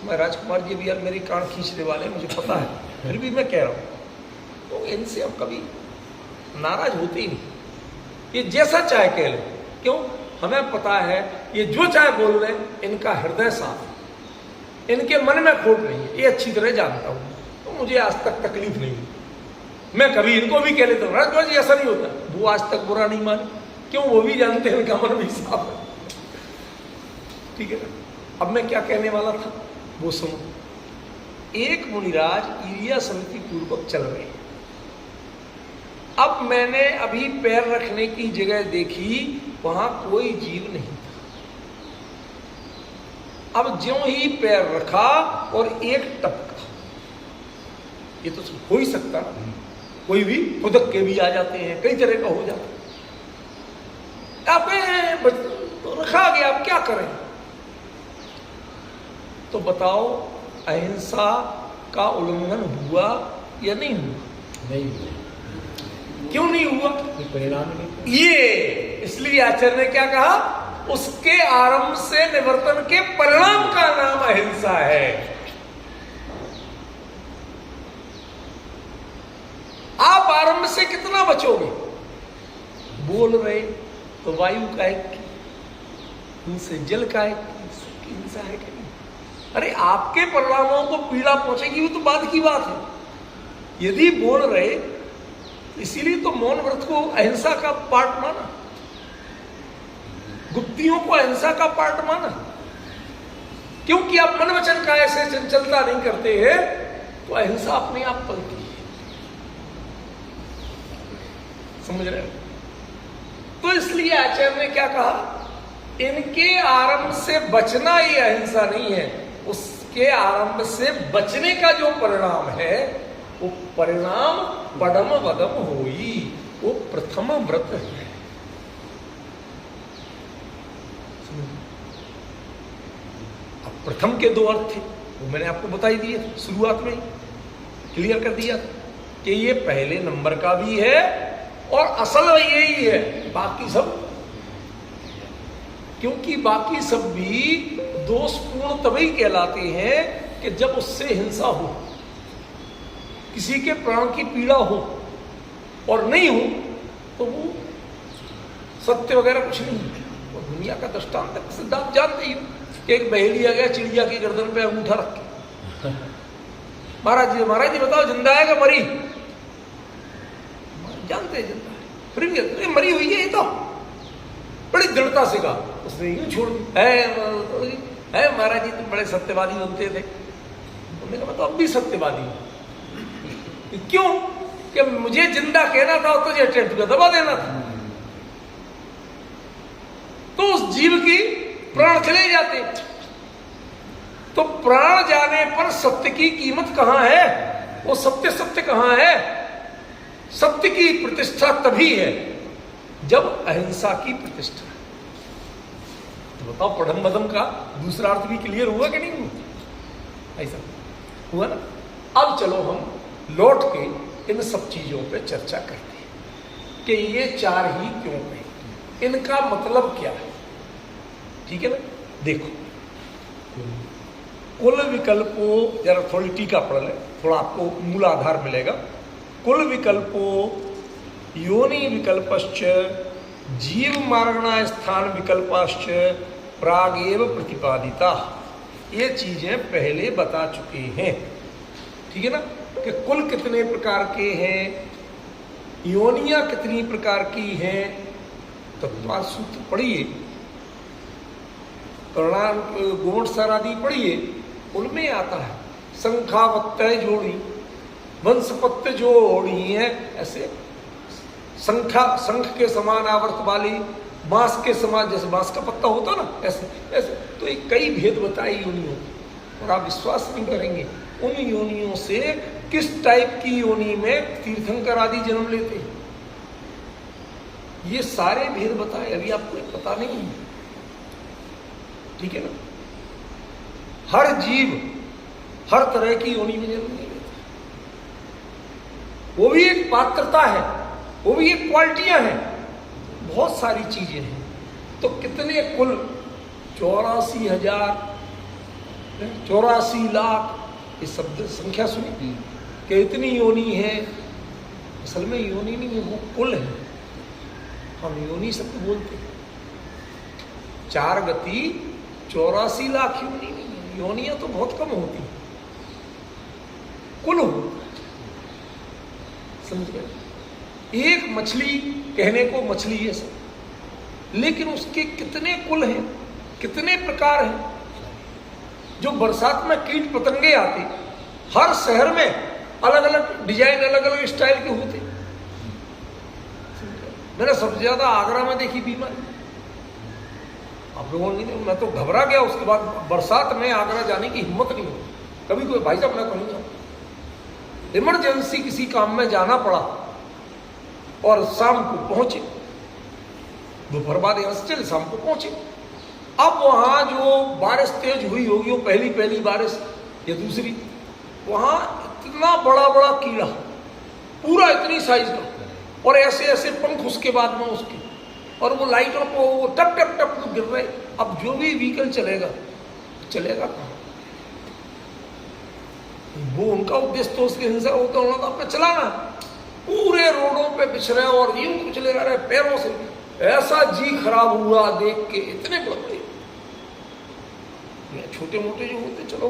मैं राजकुमार जी भी यार मेरी कान खींचने वाले मुझे पता है, फिर भी मैं कह रहा हूं, तो इनसे हम कभी नाराज होते ही नहीं। ये जैसा चाहे कह लो, क्यों? हमें पता है ये जो चाहे बोल रहे, इनका हृदय साफ है, इनके मन में खोट नहीं है, ये अच्छी तरह जानता हूं, तो मुझे आज तक तकलीफ नहीं हुई। मैं कभी इनको भी कह लेता हूँ राजकुमार जी ऐसा नहीं होता, वो आज तक बुरा नहीं माने, क्यों? वो भी जानते हैं उनका मन भी साफ है। ठीक है ना? अब मैं क्या कहने वाला था वो सुनो। एक मुनिराज ईरिया समिति पूर्वक चल रहे हैं। अब मैंने अभी पैर रखने की जगह देखी, वहां कोई जीव नहीं था। अब ज्यों ही पैर रखा और एक टपका, ये तो हो ही सकता ना, कोई भी खुदक के भी आ जाते हैं, कई तरह का हो जाता है। तो रखा गया, अब क्या करें? तो बताओ अहिंसा का उल्लंघन हुआ या नहीं हुआ? नहीं हुआ। क्यों नहीं हुआ? परिणाम नहीं। ये इसलिए आचार्य ने क्या कहा, उसके आरंभ से निवर्तन के परिणाम का नाम अहिंसा है। आप आरंभ से कितना बचोगे? बोल रहे तो वायु का एक उनसे जल का एक हिंसा है कि नहीं? अरे आपके परिणामों को पीड़ा पहुंचेगी वो तो बाद की बात है। यदि बोल रहे, इसीलिए तो मौन व्रत को अहिंसा का पार्ट माना, गुप्तियों को अहिंसा का पार्ट माना, क्योंकि आप मन वचन का ऐसे चंचलता नहीं करते हैं तो अहिंसा अपने आप पलती है। समझ रहे हो? तो इसलिए आचार्य ने क्या कहा, इनके आरंभ से बचना ही अहिंसा नहीं है, उसके आरंभ से बचने का जो परिणाम है वो परिणाम पडम वदम होई, वो प्रथम व्रत है। अब प्रथम के दो अर्थ थे, वो मैंने आपको बता ही दिए शुरुआत में ही क्लियर कर दिया कि ये पहले नंबर का भी है और असल यही है, बाकी सब, क्योंकि बाकी सब भी दोषपूर्ण तभी कहलाते हैं कि जब उससे हिंसा हो, किसी के प्राण की पीड़ा हो, और नहीं हो तो वो सत्य वगैरह कुछ नहीं है। और दुनिया का दृष्टांत सिद्धांत जानते ही हो कि एक बहेली आ गया चिड़िया की गर्दन पे अंगूठा रख के, महाराज जी बताओ जिंदा है कि मरी? जानते हैं जिंदा है, फिर मरी हुई है ये तो, बड़ी दृढ़ता से कहा उसने, यूं छोड़ है महाराज जी तुम बड़े सत्यवादी बनते थे। उन्होंने कहा तो अब भी सत्यवादी हूं। क्यों? कि मुझे जिंदा कहना था और तुझे टेंट को दबा देना था, तो उस जीव की प्राण चले जाते। तो प्राण जाने पर सत्य की कीमत कहां है? वो सत्य कहां है? सत्य की प्रतिष्ठा तभी है जब अहिंसा की प्रतिष्ठा है। तो बताओ पढ़म बदम का दूसरा अर्थ भी क्लियर हुआ कि नहीं हुआ? ऐसा हुआ ना? अब चलो हम लौट के इन सब चीजों पे चर्चा करते हैं कि ये चार ही क्यों है, इनका मतलब क्या है। ठीक है ना? देखो कुल विकल्पो, जरा थोड़ी टीका पढ़ ले, थोड़ा आपको मूल आधार मिलेगा। कुल विकल्पो योनि विकल्पश्च जीव मारणा स्थान विकल्पाश्च प्रागेव प्रतिपादिता, ये चीजें पहले बता चुके हैं। ठीक है ना? कि कुल कितने प्रकार के हैं, योनियां कितनी प्रकार की हैं, तत्वार सूत्र पढ़िए, गोवंशर आदि पढ़िए, उनमें आता है संख्यावत्तय जोड़ी, वंशपत्य जोड़ी है, ऐसे शंख के समान आवर्त वाली, बांस के समान, जैसे बांस का पत्ता होता ना, ऐसे ऐसे। तो ये कई भेद बताए योनियों, और आप विश्वास नहीं करेंगे उन योनियों से किस टाइप की योनि में तीर्थंकर आदि जन्म लेते हैं, ये सारे भेद बताए। अभी आपको पता नहीं है, ठीक है ना? हर जीव हर तरह की योनि में जन्म नहीं लेता, वो भी एक पात्रता है, वो भी एक क्वालिटियां हैं, बहुत सारी चीजें हैं। तो कितने कुल 84,000 84 लाख, इस शब्द संख्या सुनी कि इतनी योनि है। असल में योनि नहीं है, वो कुल है, हम योनि शब्द बोलते हैं। 4 गति 84 लाख योनि नहीं है, योनियां तो बहुत कम होती, कुल हो। समझ गए? एक मछली कहने को मछली है सब, लेकिन उसके कितने कुल हैं, कितने प्रकार हैं। जो बरसात में कीट पतंगे आते, हर शहर में अलग अलग डिजाइन, अलग अलग स्टाइल के होते। मैंने सबसे ज्यादा आगरा में देखी बीमारी, आप लोगों ने, मैं तो घबरा गया। उसके बाद बरसात में आगरा जाने की हिम्मत नहीं होती। कभी कोई भाई साहब, मैं कहूँगा इमरजेंसी किसी काम में जाना पड़ा और शाम को पहुंचे, दोपहर बाद यहां से चले, शाम को पहुंचे। अब वहां जो बारिश तेज हुई होगी, वो पहली बारिश या दूसरी, वहां इतना बड़ा बड़ा कीड़ा, पूरा इतनी साइज का, और ऐसे ऐसे पंख उसके बाद में उसके, और वो लाइटों को वो टप टप टप गिर रहे। अब जो भी व्हीकल चलेगा कहाँ? वो उनका उद्देश्य तो उसके हिंसा होता होना था अपने चलाना, पूरे रोडों पे बिछड़े और यूं कुछ ले रहे पैरों से। ऐसा जी खराब हुआ देख के, इतने बड़े, छोटे मोटे जो होते चलो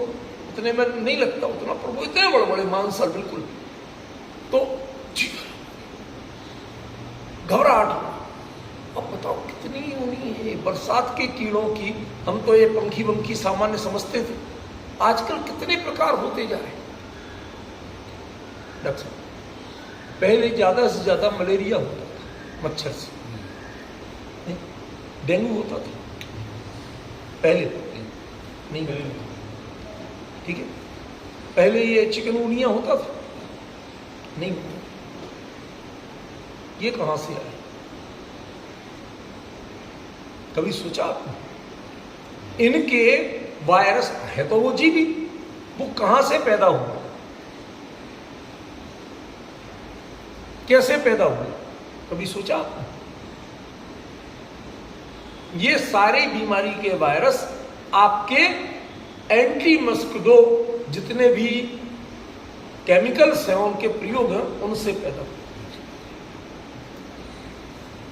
उतने में नहीं लगता उतना, पर वो इतने बड़े बड़े मांसल बिल्कुल, तो घबराहट। अब बताओ कितनी होनी है बरसात के कीड़ों की। हम तो ये पंखी वंखी सामान्य समझते थे, आजकल कितने प्रकार होते जा रहे हैं। डॉक्टर साहब, पहले ज्यादा से ज्यादा मलेरिया होता था मच्छर से, डेंगू होता था पहले, नहीं ठीक है। पहले ये चिकनगुनिया होता था, नहीं होता। ये कहां से आया? कभी सोचा आपने? इनके वायरस है तो वो जीवी, वो कहां से पैदा हुआ, कैसे पैदा हुआ? कभी सोचा आपने? ये सारी बीमारी के वायरस आपके एंटी मस्किटो जितने भी केमिकल्स हैं उनके प्रयोग हैं, उनसे पैदा हुए।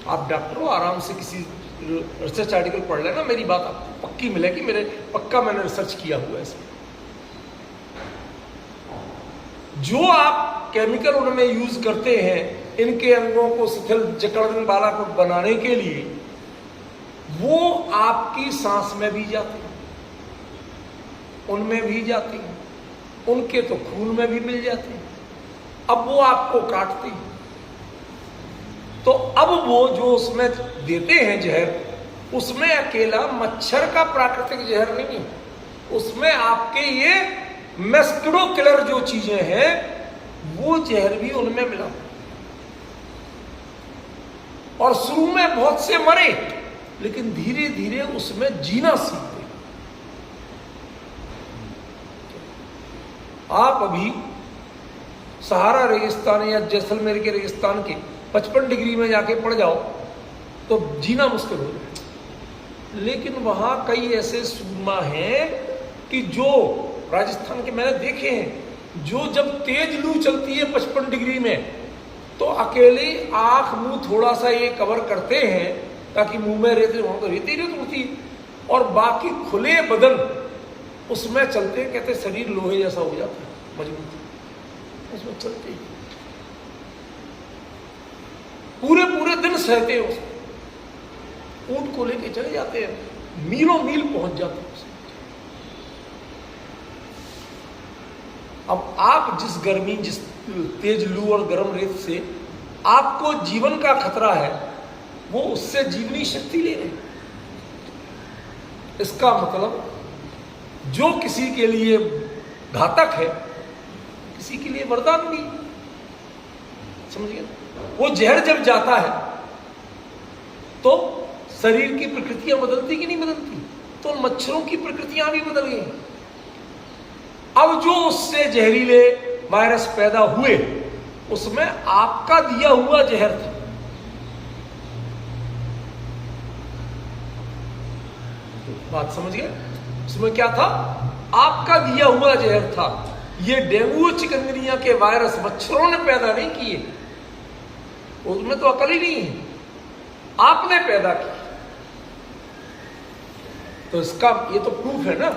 आप डॉक्टर हो, आराम से किसी रिसर्च आर्टिकल पढ़ लेना, मेरी बात आपको पक्की मिलेगी, मेरे पक्का मैंने रिसर्च किया हुआ है इसमें। जो आप केमिकल उनमें यूज करते हैं इनके अंगों को शिथिल जकड़ने वाला को बनाने के लिए, वो आपकी सांस में भी जाते हैं, उनमें भी जाते हैं, उनके तो खून में भी मिल जाते हैं। अब वो आपको काटते हैं, तो अब वो जो उसमें देते हैं जहर, उसमें अकेला मच्छर का प्राकृतिक जहर नहीं है, उसमें आपके ये मस्किटो किलर जो चीजें हैं वो जहर भी उनमें मिला। और शुरू में बहुत से मरे, लेकिन धीरे धीरे उसमें जीना सीख गए। आप अभी सहारा रेगिस्तान या जैसलमेर के रेगिस्तान के 55 डिग्री में जाके पड़ जाओ तो जीना मुश्किल हो जाए। लेकिन वहां कई ऐसे सूरमा हैं कि जो राजस्थान के मैंने देखे हैं, जो जब तेज लू चलती है 55 डिग्री में, तो अकेले आंख मुंह थोड़ा सा ये कवर करते हैं ताकि मुंह में रेत हो, तो रेत ही रेत उड़ती है, और बाकी खुले बदन उसमें चलते हैं। कहते शरीर लोहे जैसा हो जाता है, मजबूत उसमें चलते हैं, पूरे पूरे दिन सहते हैं उसको। ऊंट को लेके चले जाते हैं, मीलों मील पहुंच जाते हैं। अब आप जिस गर्मी, जिस तेज लू और गर्म रेत से आपको जीवन का खतरा है, वो उससे जीवनी शक्ति ले रहे हैं। इसका मतलब जो किसी के लिए घातक है, किसी के लिए वरदान भी, समझिए। वो जहर जब जाता है तो शरीर की प्रकृतियां बदलती कि नहीं बदलती? तो मच्छरों की प्रकृतियां भी बदल गई। अब जो उससे जहरीले वायरस पैदा हुए, उसमें आपका दिया हुआ जहर था। बात समझ गए? उसमें क्या था? आपका दिया हुआ जहर था। ये डेंगू चिकनगुनिया के वायरस मच्छरों ने पैदा नहीं किए, उसमें तो अकल ही नहीं है, आपने पैदा की। तो इसका ये तो प्रूफ है ना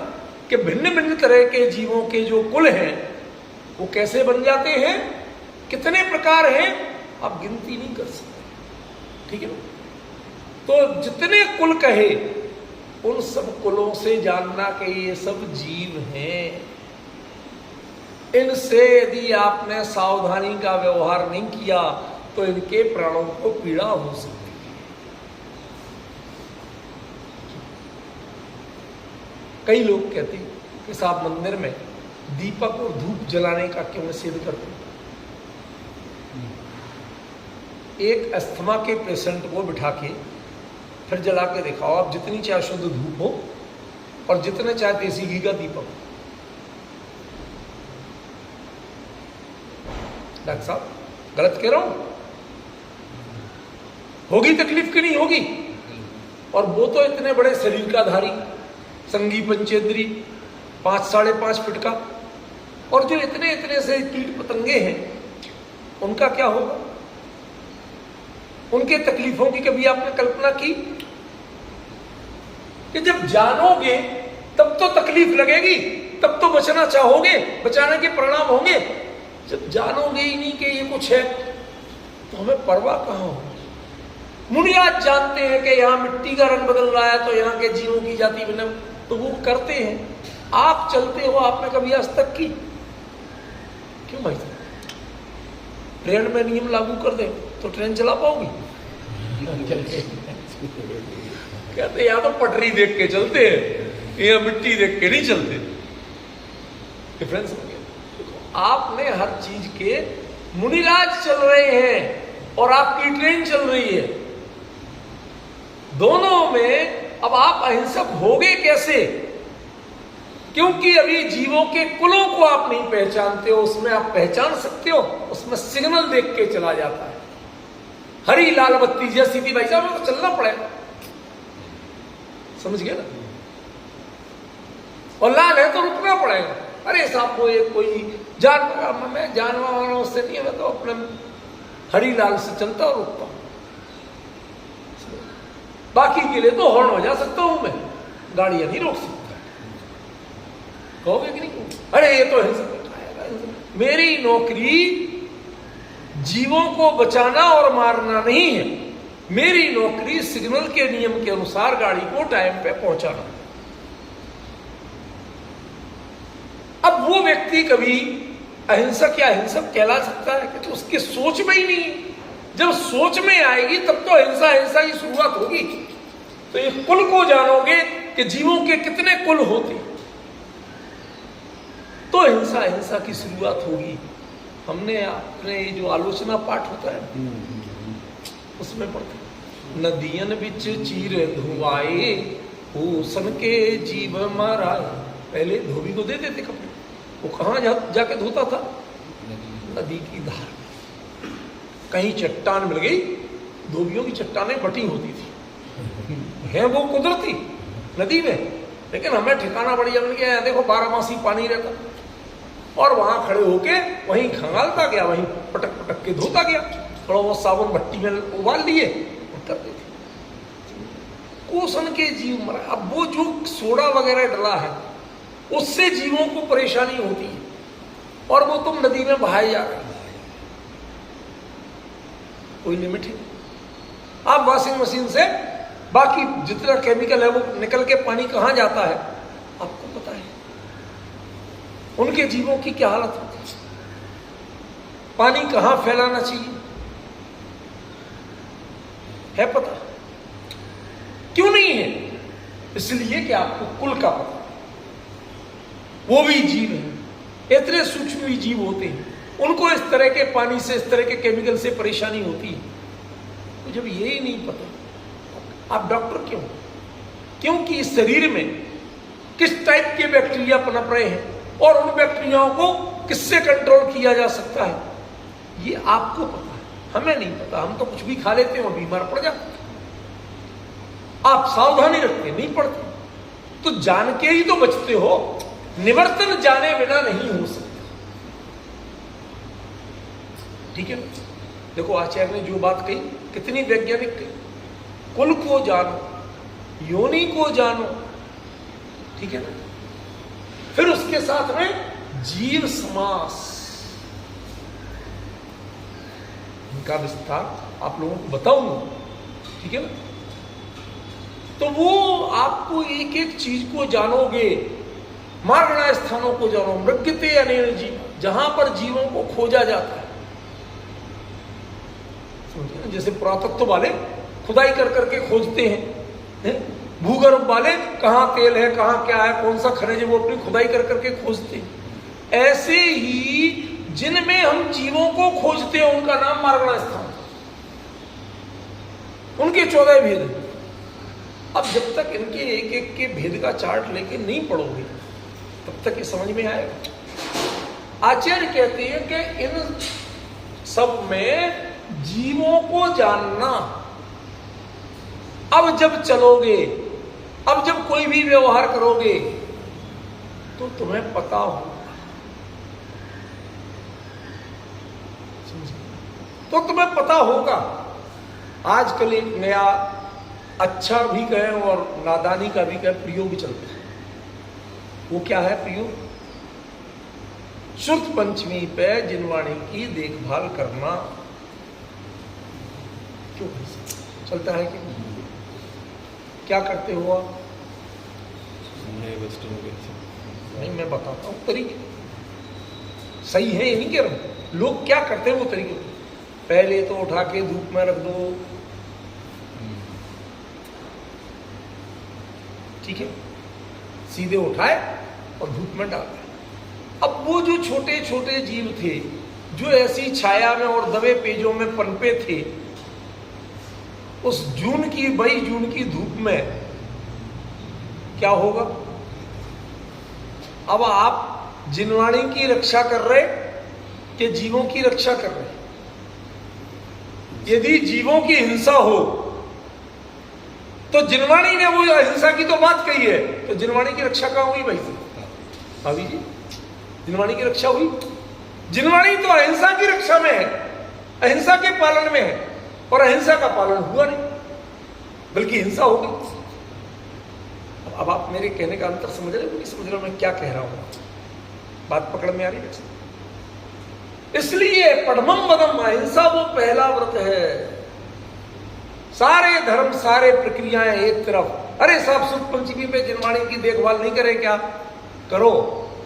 कि भिन्न भिन्न तरह के जीवों के जो कुल हैं वो कैसे बन जाते हैं कितने प्रकार हैं आप गिनती नहीं कर सकते, ठीक है ना। तो जितने कुल कहे उन सब कुलों से जानना कि ये सब जीव हैं। इनसे यदि आपने सावधानी का व्यवहार नहीं किया तो इनके प्राणों को पीड़ा हो सकती है। कई लोग कहते हैं कि साहब मंदिर में दीपक और धूप जलाने का क्यों निषेध करते हैं। एक अस्थमा के पेशेंट को बिठा के फिर जला के दिखाओ आप, जितनी चाहे शुद्ध धूप हो और जितने चाहे देसी घी का दीपक हो। डॉक्टर साहब गलत कह रहा हूं? होगी तकलीफ की नहीं होगी? और वो तो इतने बड़े शरीर का धारी, संगी पंचेंद्री, 5 साढ़े 5 फीट का, और जो इतने इतने से कीट पतंगे हैं उनका क्या होगा? उनके तकलीफों की कभी आपने कल्पना की? कि जब जानोगे तब तो तकलीफ लगेगी, तब तो बचना चाहोगे, बचाने के परिणाम होंगे। जब जानोगे ही नहीं कि ये कुछ है तो हमें परवाह कहां हो। मुनि आज जानते हैं कि यहां मिट्टी का रंग बदल रहा है तो यहां के जीवों की जाति बने, तो वो करते हैं। आप चलते हो, आपने कभी आज तक की? क्यों भाई? ट्रेन में नियम लागू कर दे तो ट्रेन चला पाओगी? कहते या तो पटरी देख के चलते हैं या मिट्टी देख के नहीं चलते। डिफरेंस हो गया। आपने हर चीज के, मुनिराज चल रहे हैं और आपकी ट्रेन चल रही है, दोनों में अब आप अहिंसक होगे कैसे? क्योंकि अभी जीवों के कुलों को आप नहीं पहचानते हो। उसमें आप पहचान सकते हो, उसमें सिग्नल देख के चला जाता है। हरी लाल बत्ती जैसी थी भाई साहब, तो चलना पड़ेगा, समझ गए ना। और लाल है तो रुकना पड़ेगा। अरे साहब वो ये कोई जानवर, मैं जानवर वाला उससे नहीं है, मैं तो अपने हरी लाल से चलता और रुकता हूं। बाकी के लिए तो हॉर्न बजा सकता हूं मैं, गाड़ियां नहीं रोक सकता। कहोगे कि नहीं? अरे ये तो हिंसक। मेरी नौकरी जीवों को बचाना और मारना नहीं है। मेरी नौकरी सिग्नल के नियम के अनुसार गाड़ी को टाइम पे पहुंचाना। अब वो व्यक्ति कभी अहिंसक या हिंसक कहला सकता है कि तो उसकी सोच में ही नहीं है। जब सोच में आएगी तब तो हिंसा की शुरुआत होगी। तो ये कुल को जानोगे कि जीवों के कितने कुल होते, तो हिंसा की शुरुआत होगी। हमने अपने जो आलोचना पाठ होता है उसमें पढ़ते, नदियन बिच चीर धुआए हुसन के जीव माराए। पहले धोबी को दे देते कपड़े, वो कहां जाके धोता था? नदी की धार। कहीं चट्टान मिल गई, धोबियों की चट्टानें बटी होती थी, है वो कुदरती नदी में, लेकिन हमें ठिकाना बढ़िया मिल गया। देखो 12 मासी पानी रहता, और वहां खड़े होके वहीं खंगालता गया, वहीं पटक पटक के धोता गया। थोड़ा वो साबुन भट्टी में उबाल लिए और कर देते। कोसन के जीव मरा। अब वो जो सोडा वगैरह डला है उससे जीवों को परेशानी होती है, और वो तुम नदी में बहाए जा रहे हो। कोई लिमिट है? आप वॉशिंग मशीन से बाकी जितना केमिकल है वो निकल के पानी कहां जाता है आपको पता है। उनके जीवों की क्या हालत होती है, पानी कहां फैलाना चाहिए है पता? क्यों नहीं है? इसलिए कि आपको कुल का पता। वो भी जीव है, इतने सूक्ष्म भी जीव होते हैं, उनको इस तरह के पानी से, इस तरह के केमिकल से परेशानी होती है। तो जब यही नहीं पता, आप डॉक्टर क्यों? क्योंकि इस शरीर में किस टाइप के बैक्टीरिया पनप रहे हैं और उन बैक्टीरियाओं को किससे कंट्रोल किया जा सकता है, ये आपको पता है, हमें नहीं पता। हम तो कुछ भी खा लेते हैं और बीमार पड़ जाते हैं। आप सावधानी रखते नहीं पड़ते, तो जान के ही तो बचते हो। निवर्तन जाने बिना नहीं हो सकता, ठीक है? देखो आचार्य ने जो बात कही कितनी वैज्ञानिक कही। कुल को जानो, योनि को जानो, ठीक है ना? फिर उसके साथ में जीव समास, इनका विस्तार आप लोगों को बताऊंगा, ठीक है ना। तो वो आपको एक एक चीज को जानोगे, मार्गणा स्थानों को जानो, मृग्यते अनेन जीव, जहां पर जीवों को खोजा जाता है। समझे, जैसे पुरातत्व वाले खुदाई कर करके खोजते हैं, भूगर्भ वाले कहाँ तेल है, कहाँ क्या है, कौन सा खनिज है, वो अपनी खुदाई कर करके खोजते हैं। ऐसे ही जिनमें हम जीवों को खोजते हैं उनका नाम मार्गणा स्थान, उनके 14 भेद हैं। अब जब तक इनके एक एक के भेद का चार्ट लेके नहीं पढ़ोगे तब तक ये समझ में आएगा। आचार्य कहते हैं कि इन सब में जीवों को जानना, अब जब चलोगे, अब जब कोई भी व्यवहार करोगे तो तुम्हें पता होगा, तो तुम्हें पता होगा। आजकल एक नया अच्छा भी कहें और नादानी का भी कहें प्रयोग चलता है। वो क्या है प्रयोग? शुद्ध पंचमी पे जिनवाणी की देखभाल करना। क्यों चलता है कि क्या करते हो आप? नहीं, मैं बताता हूं तरीके सही है, ये नहीं कह रहा हूं। लोग क्या करते हैं वो तरीके, पहले तो उठा के धूप में रख दो, ठीक है, सीधे उठाए और धूप में डाल दिया। अब वो जो छोटे छोटे जीव थे जो ऐसी छाया में और दबे पेजों में पनपे थे, उस जून की 22 जून की धूप में क्या होगा? अब आप जिनवाणी की रक्षा कर रहे कि जीवों की रक्षा कर रहे? यदि जीवों की हिंसा हो तो जिनवाणी ने वो अहिंसा की तो बात कही है, तो जिनवाणी की रक्षा कहां हुई भाई भाभी जी? जिनवाणी की रक्षा हुई? जिनवाणी तो अहिंसा की रक्षा में है, अहिंसा के पालन में है, और अहिंसा का पालन हुआ नहीं, बल्कि हिंसा हो गई। अब आप मेरे कहने का अंतर समझ रहे हो कि समझ रहे हो मैं क्या कह रहा हूं? बात पकड़ में आ रही है? इसलिए पढ़मम वदम, अहिंसा वो पहला व्रत है। सारे धर्म सारे प्रक्रियाएं एक तरफ, अरे साहब शुद्ध पंचमी पे जिनवाणी की देखभाल नहीं करे क्या? करो,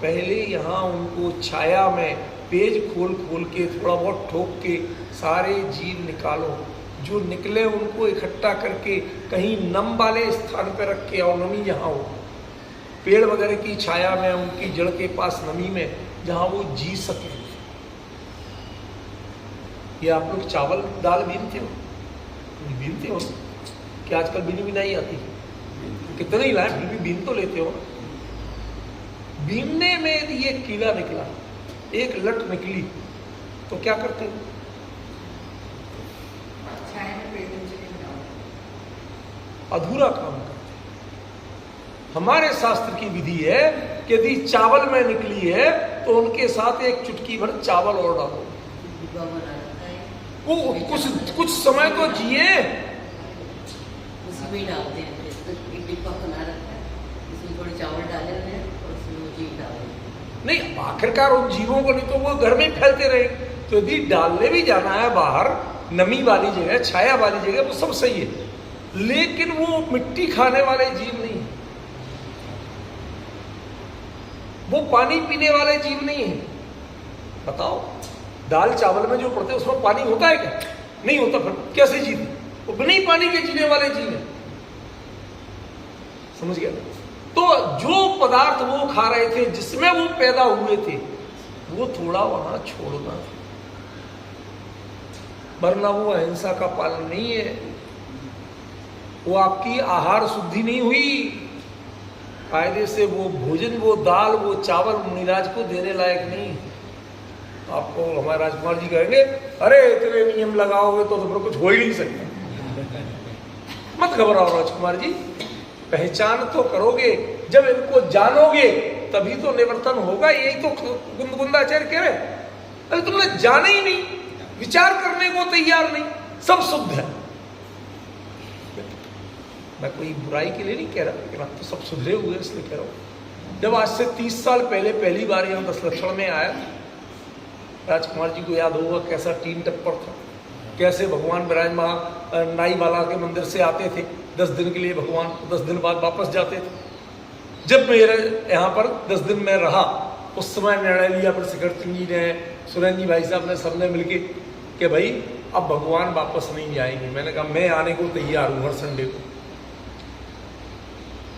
पहले यहां उनको छाया में पेज खोल खोल के थोड़ा बहुत ठोक के सारे जीव निकालो, जो निकले उनको इकट्ठा करके कहीं नम वाले स्थान पर रख के, और नमी जहां हो, पेड़ वगैरह की छाया में, उनकी जड़ के पास नमी में, जहां वो जी सके। ये आप लोग चावल दाल बीनते हो? बीनते हो कि आजकल बीनी बिनाई आती है, कितने ही लाए फिर भी बीन तो लेते हो। बीनने में यदि ये कीड़ा निकला, एक लट निकली, तो क्या करते हो? अधूरा काम करते। हमारे शास्त्र की विधि है कि यदि चावल में निकली है तो उनके साथ एक चुटकी भर चावल और डालो, वो कुछ समय तो जिए। उसमें डालते हैं, एक डिब्बा बना रखा है, इसमें थोड़े चावल डाले हैं और उसमें वो जीव डाले। नहीं, आखिरकार उन जीवों को, नहीं तो वो घर में फैलते रहे। तो यदि डालने भी जाना है बाहर, नमी वाली जगह, छाया वाली जगह, वो सब सही है, लेकिन वो मिट्टी खाने वाले जीव नहीं है, वो पानी पीने वाले जीव नहीं है। बताओ, दाल चावल में जो पड़ते हैं उसमें पानी होता है क्या? नहीं होता, फिर कैसे जीते? वो बिना ही पानी के जीने वाले जीव है। समझ गया? तो जो पदार्थ वो खा रहे थे, जिसमें वो पैदा हुए थे, वो थोड़ा वहां छोड़ना, वरना वो अहिंसा का पालन नहीं है, वो आपकी आहार शुद्धि नहीं हुई। कायदे से वो भोजन, वो दाल, वो चावल मुनिराज को देने लायक नहीं। आपको हमारे राजकुमार जी कहेंगे, अरे इतने नियम लगाओगे तो फिर कुछ हो ही नहीं सकता। मत घबराओ राजकुमार जी, पहचान तो करोगे, जब इनको जानोगे तभी तो निवर्तन होगा। यही तो गुंदाचार्य कह रहे, अरे तुमने जाने ही नहीं, विचार करने को तैयार नहीं, सब शुद्ध है। मैं कोई बुराई के लिए नहीं कह रहा, लेकिन आप तो सब सुधरे हुए इसलिए कह रहा हूं। जब आज से 30 साल पहले पहली बार यहाँ 10 लक्षण में आया, राजकुमार जी को याद होगा कैसा टीन टप्पर था। कैसे भगवान विराजमान नाई वाला के मंदिर से आते थे 10 दिन के लिए, भगवान 10 दिन बाद वापस जाते थे। जब मेरे यहाँ पर 10 दिन में रहा, उस समय निर्णय लिया फिर शिखर सिंह जी ने, सुरेंद्र जी भाई साहब ने, सबने मिलके कि भाई अब भगवान वापस नहीं जाएंगे। मैंने कहा मैं आने को तैयार हूँ हर संडे को।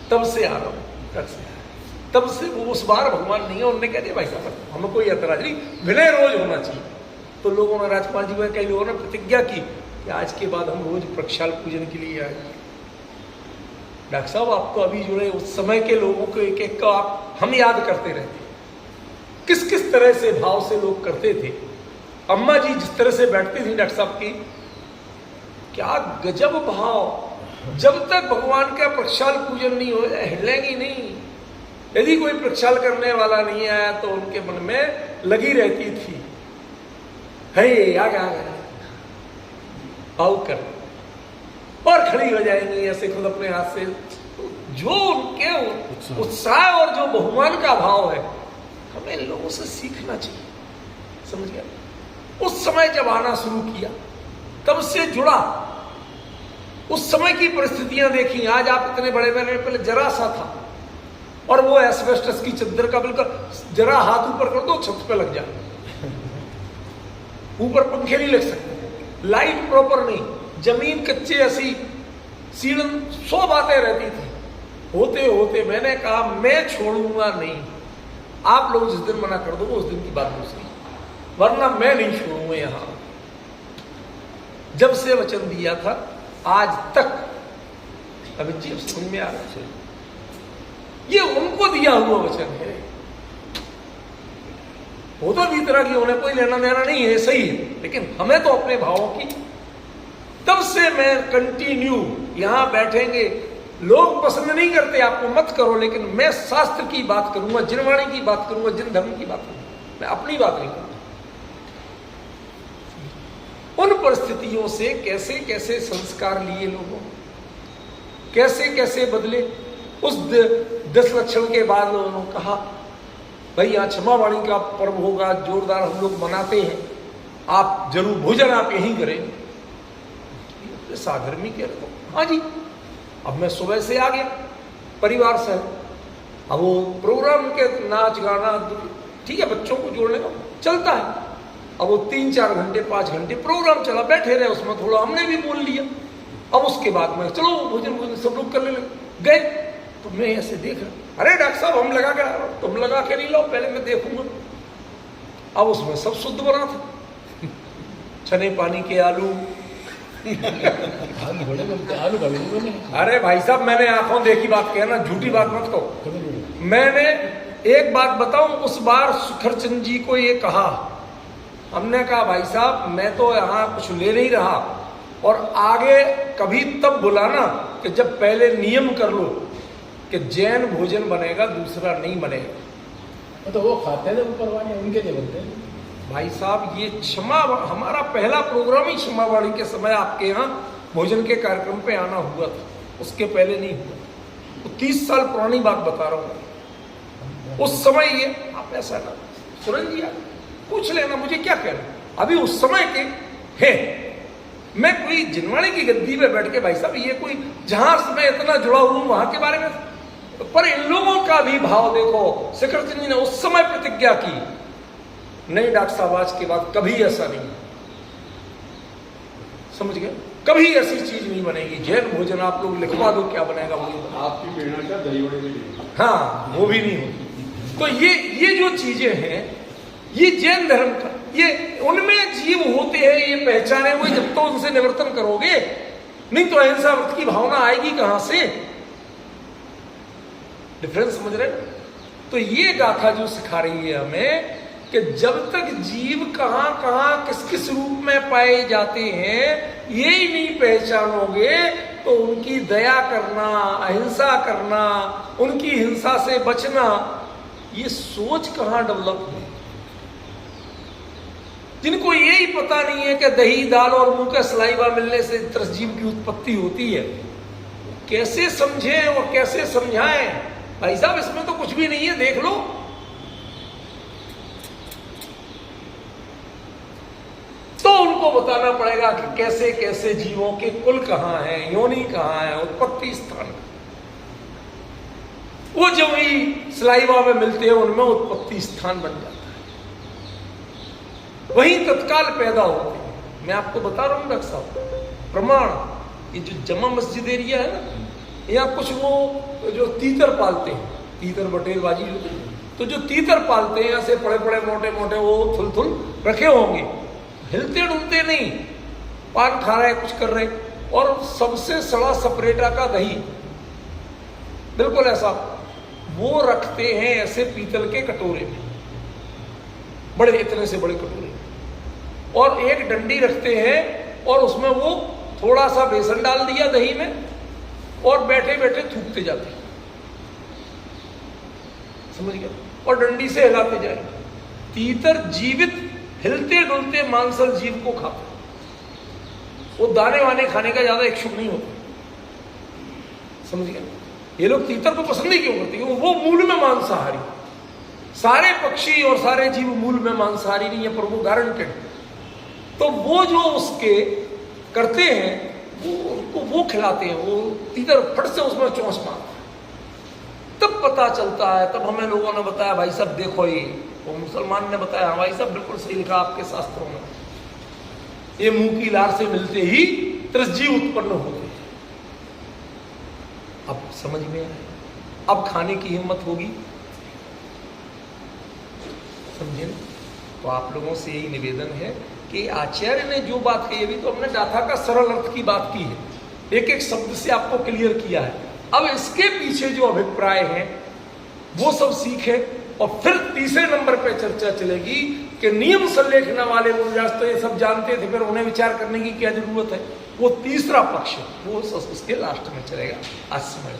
तब से आ रहा हूँ, तब से वो उस बार भगवान नहीं है। उन्होंने कह दिया भाई साहब हमें कोई ऐतराज नहीं, विनय रोज होना चाहिए। तो लोगों ने, राजपाल जी में कई लोगों ने प्रतिज्ञा की कि आज के बाद हम रोज प्रक्षाल पूजन के लिए आएंगे। डॉक्टर साहब आप तो अभी जुड़े, उस समय के लोगों को एक एक का हम याद करते रहते, किस किस तरह से भाव से लोग करते थे। अम्मा जी जिस तरह से बैठती थी डॉक्टर साहब की, क्या गजब भाव। जब तक भगवान का प्रक्षाल पूजन नहीं हो जाए हिलेंगी नहीं। यदि कोई प्रक्षाल करने वाला नहीं आया तो उनके मन में लगी रहती थी, है आ गया भाव कर, और खड़ी हो जाएंगी ऐसे खुद अपने हाथ से। जो उनके उत्साह और जो बहुमान का भाव है, हमें लोगों से सीखना चाहिए। समझ गया? उस समय जब आना शुरू किया तब से जुड़ा, उस समय की परिस्थितियां देखी। आज आप इतने बड़े बड़े, पहले जरा सा था, और वो एस्बेस्टस की चद्दर का बिल्कुल जरा हाथ ऊपर कर दो छत पे लग जाए, ऊपर पंखे नहीं लग सकते, लाइट प्रॉपर नहीं, जमीन कच्चे, ऐसी सीढ़न, 100 बातें रहती थी। होते होते मैंने कहा मैं छोड़ूंगा नहीं। आप लोग जिस दिन मना कर दो उस दिन की बात दूसरी, वरना मैं नहीं छोड़ूंगा। यहां जब से वचन दिया था आज तक, अभी जी समझ में आ रहा है, ये उनको दिया हुआ वचन है। वो तो भी तरह की उन्हें कोई लेना देना नहीं है, सही है, लेकिन हमें तो अपने भावों की। तब से मैं कंटिन्यू यहां बैठेंगे, लोग पसंद नहीं करते, आपको मत करो, लेकिन मैं शास्त्र की बात करूंगा, जिनवाणी की बात करूंगा, जिन धर्म की बात करूंगा, मैं अपनी बात नहीं करूंगा। उन परिस्थितियों से कैसे कैसे संस्कार लिए लोगों, कैसे कैसे बदले। उस 10 लक्षण के बाद उन्होंने कहा भाई यहाँ क्षमावाणी का पर्व होगा, जोरदार हम लोग मनाते हैं, आप जरूर भोजन आप यहीं करें। सागर में कह रहे हो, हाँ जी। अब मैं सुबह से आ गया परिवार से, अब वो प्रोग्राम के नाच गाना ठीक है, बच्चों को जोड़ने का चलता है। अब वो 3-4 घंटे 5 घंटे प्रोग्राम चला, बैठे रहे, उसमें थोड़ा हमने भी बोल लिया। अब उसके बाद में चलो भोजन सब लोग करने लगे। गए तो मैं ऐसे देख रहा, अरे डॉक्टर साहब हम लगा के, तुम लगा के नहीं लो, पहले मैं देखूंगा। अब उसमें सब शुद्ध बना था, चने पानी के आलू अरे भाई साहब मैंने आंखों देखी बात कहना, झूठी बात मत कहो। मैंने एक बात बताऊं, उस बार शिखर चंद जी को ये कहा, हमने कहा भाई साहब मैं तो यहाँ कुछ ले नहीं रहा, और आगे कभी तब बुलाना कि जब पहले नियम कर लो कि जैन भोजन बनेगा, दूसरा नहीं बनेगा। तो वो खाते थे ऊपर वाले, उनके लिए बनते हैं भाई साहब। ये क्षमा, हमारा पहला प्रोग्राम ही क्षमावाणी के समय आपके यहाँ भोजन के कार्यक्रम पे आना हुआ था, उसके पहले नहीं हुआ। तो 30 साल पुरानी बात बता रहा हूँ। उस समय ये आप ऐसा ना सुरेंद्र जी पूछ लेना, मुझे क्या कहना, अभी उस समय के हैं। मैं कोई जिनवाणी की गद्दी पे बैठ के भाई साहब ये कोई, जहां से मैं इतना जुड़ा हुआ वहां के बारे में, पर इन लोगों का भी भाव देखो। शिखर सिंह जी ने उस समय प्रतिज्ञा की, नहीं डॉक्टर साहब आज के बाद कभी ऐसा नहीं, समझ गए, कभी ऐसी चीज नहीं बनेगी। जैन भोजन आप लोग लिखवा दो क्या बनेगा, वो आपकी प्रेरणा का दही बड़े में, हाँ वो भी नहीं होगी। तो ये जो चीजें हैं, ये जैन धर्म का, ये उनमें जीव होते हैं, ये पहचाने हुए, जब तो उनसे निवर्तन करोगे, नहीं तो अहिंसा व्रत की भावना आएगी कहां से। डिफरेंस समझ रहे? तो ये गाथा जो सिखा रही है हमें कि जब तक जीव कहां कहां किस किस रूप में पाए जाते हैं, ये ही नहीं पहचानोगे तो उनकी दया करना, अहिंसा करना, उनकी हिंसा से बचना, ये सोच कहां डेवलप है। जिनको यही पता नहीं है कि दही दाल और मुंह का सलाइवा मिलने से त्रसजीव की उत्पत्ति होती है, कैसे समझें और कैसे समझाएं? भाई साहब इसमें तो कुछ भी नहीं है, देख लो। तो उनको तुमको बताना पड़ेगा कि कैसे कैसे जीवों के कुल कहाँ है, योनि कहाँ है, उत्पत्ति स्थान। वो जो भी सलाइवा में मिलते हैं उनमें उत्पत्ति स्थान बन जाता है, वही तत्काल पैदा होते हैं। मैं आपको बता रहा हूं डॉक्टर साहब, प्रमाण। ये जो जमा मस्जिद एरिया है ना, यहाँ कुछ वो जो तीतर पालते हैं, तीतर बटेरबाजी जो, तो जो तीतर पालते हैं ऐसे बड़े बड़े मोटे मोटे वो थुल रखे होंगे, हिलते डुलते नहीं, पान खा रहे कुछ कर रहे, और सबसे सड़ा सपरेटा का दही बिल्कुल ऐसा वो रखते हैं ऐसे पीतल के कटोरे में, बड़े इतने से बड़े कटोरे, और एक डंडी रखते हैं और उसमें वो थोड़ा सा बेसन डाल दिया दही में और बैठे बैठे थूकते जाते हैं, समझ गया, और डंडी से हिलाते जाए। तीतर जीवित हिलते डुलते मांसल जीव को खाता, वो दाने वाने खाने का ज्यादा इच्छुक नहीं होता, समझ गया। ये लोग तीतर को पसंद ही क्यों करते हैं? वो मूल में मांसाहारी, सारे पक्षी और सारे जीव मूल में मांसाहारी नहीं है, पर वो गारंटेड। तो वो जो उसके करते हैं वो उनको वो खिलाते हैं, वो तीतर फट से उसमें चोंच मारता है, तब पता चलता है। तब हमें लोगों ने बताया, भाई साहब देखो ये, वो मुसलमान ने बताया, भाई साहब बिल्कुल सही लिखा आपके शास्त्रों में, ये मुंह की लार से मिलते ही त्रसजीव उत्पन्न होते हैं। अब समझ में आए, अब खाने की हिम्मत होगी, समझे ना? तो आप लोगों से यही निवेदन है कि आचार्य ने जो बात कही, अभी तो हमने गाथा का सरल अर्थ की बात की है, एक एक शब्द से आपको क्लियर किया है। अब इसके पीछे जो अभिप्राय है वो सब सीखे, और फिर तीसरे नंबर पे चर्चा चलेगी कि नियम संलेखना वाले मुनिराज तो ये सब जानते थे, फिर उन्हें विचार करने की क्या जरूरत है, वो तीसरा पक्ष वो उसके लास्ट में चलेगा। आज समझ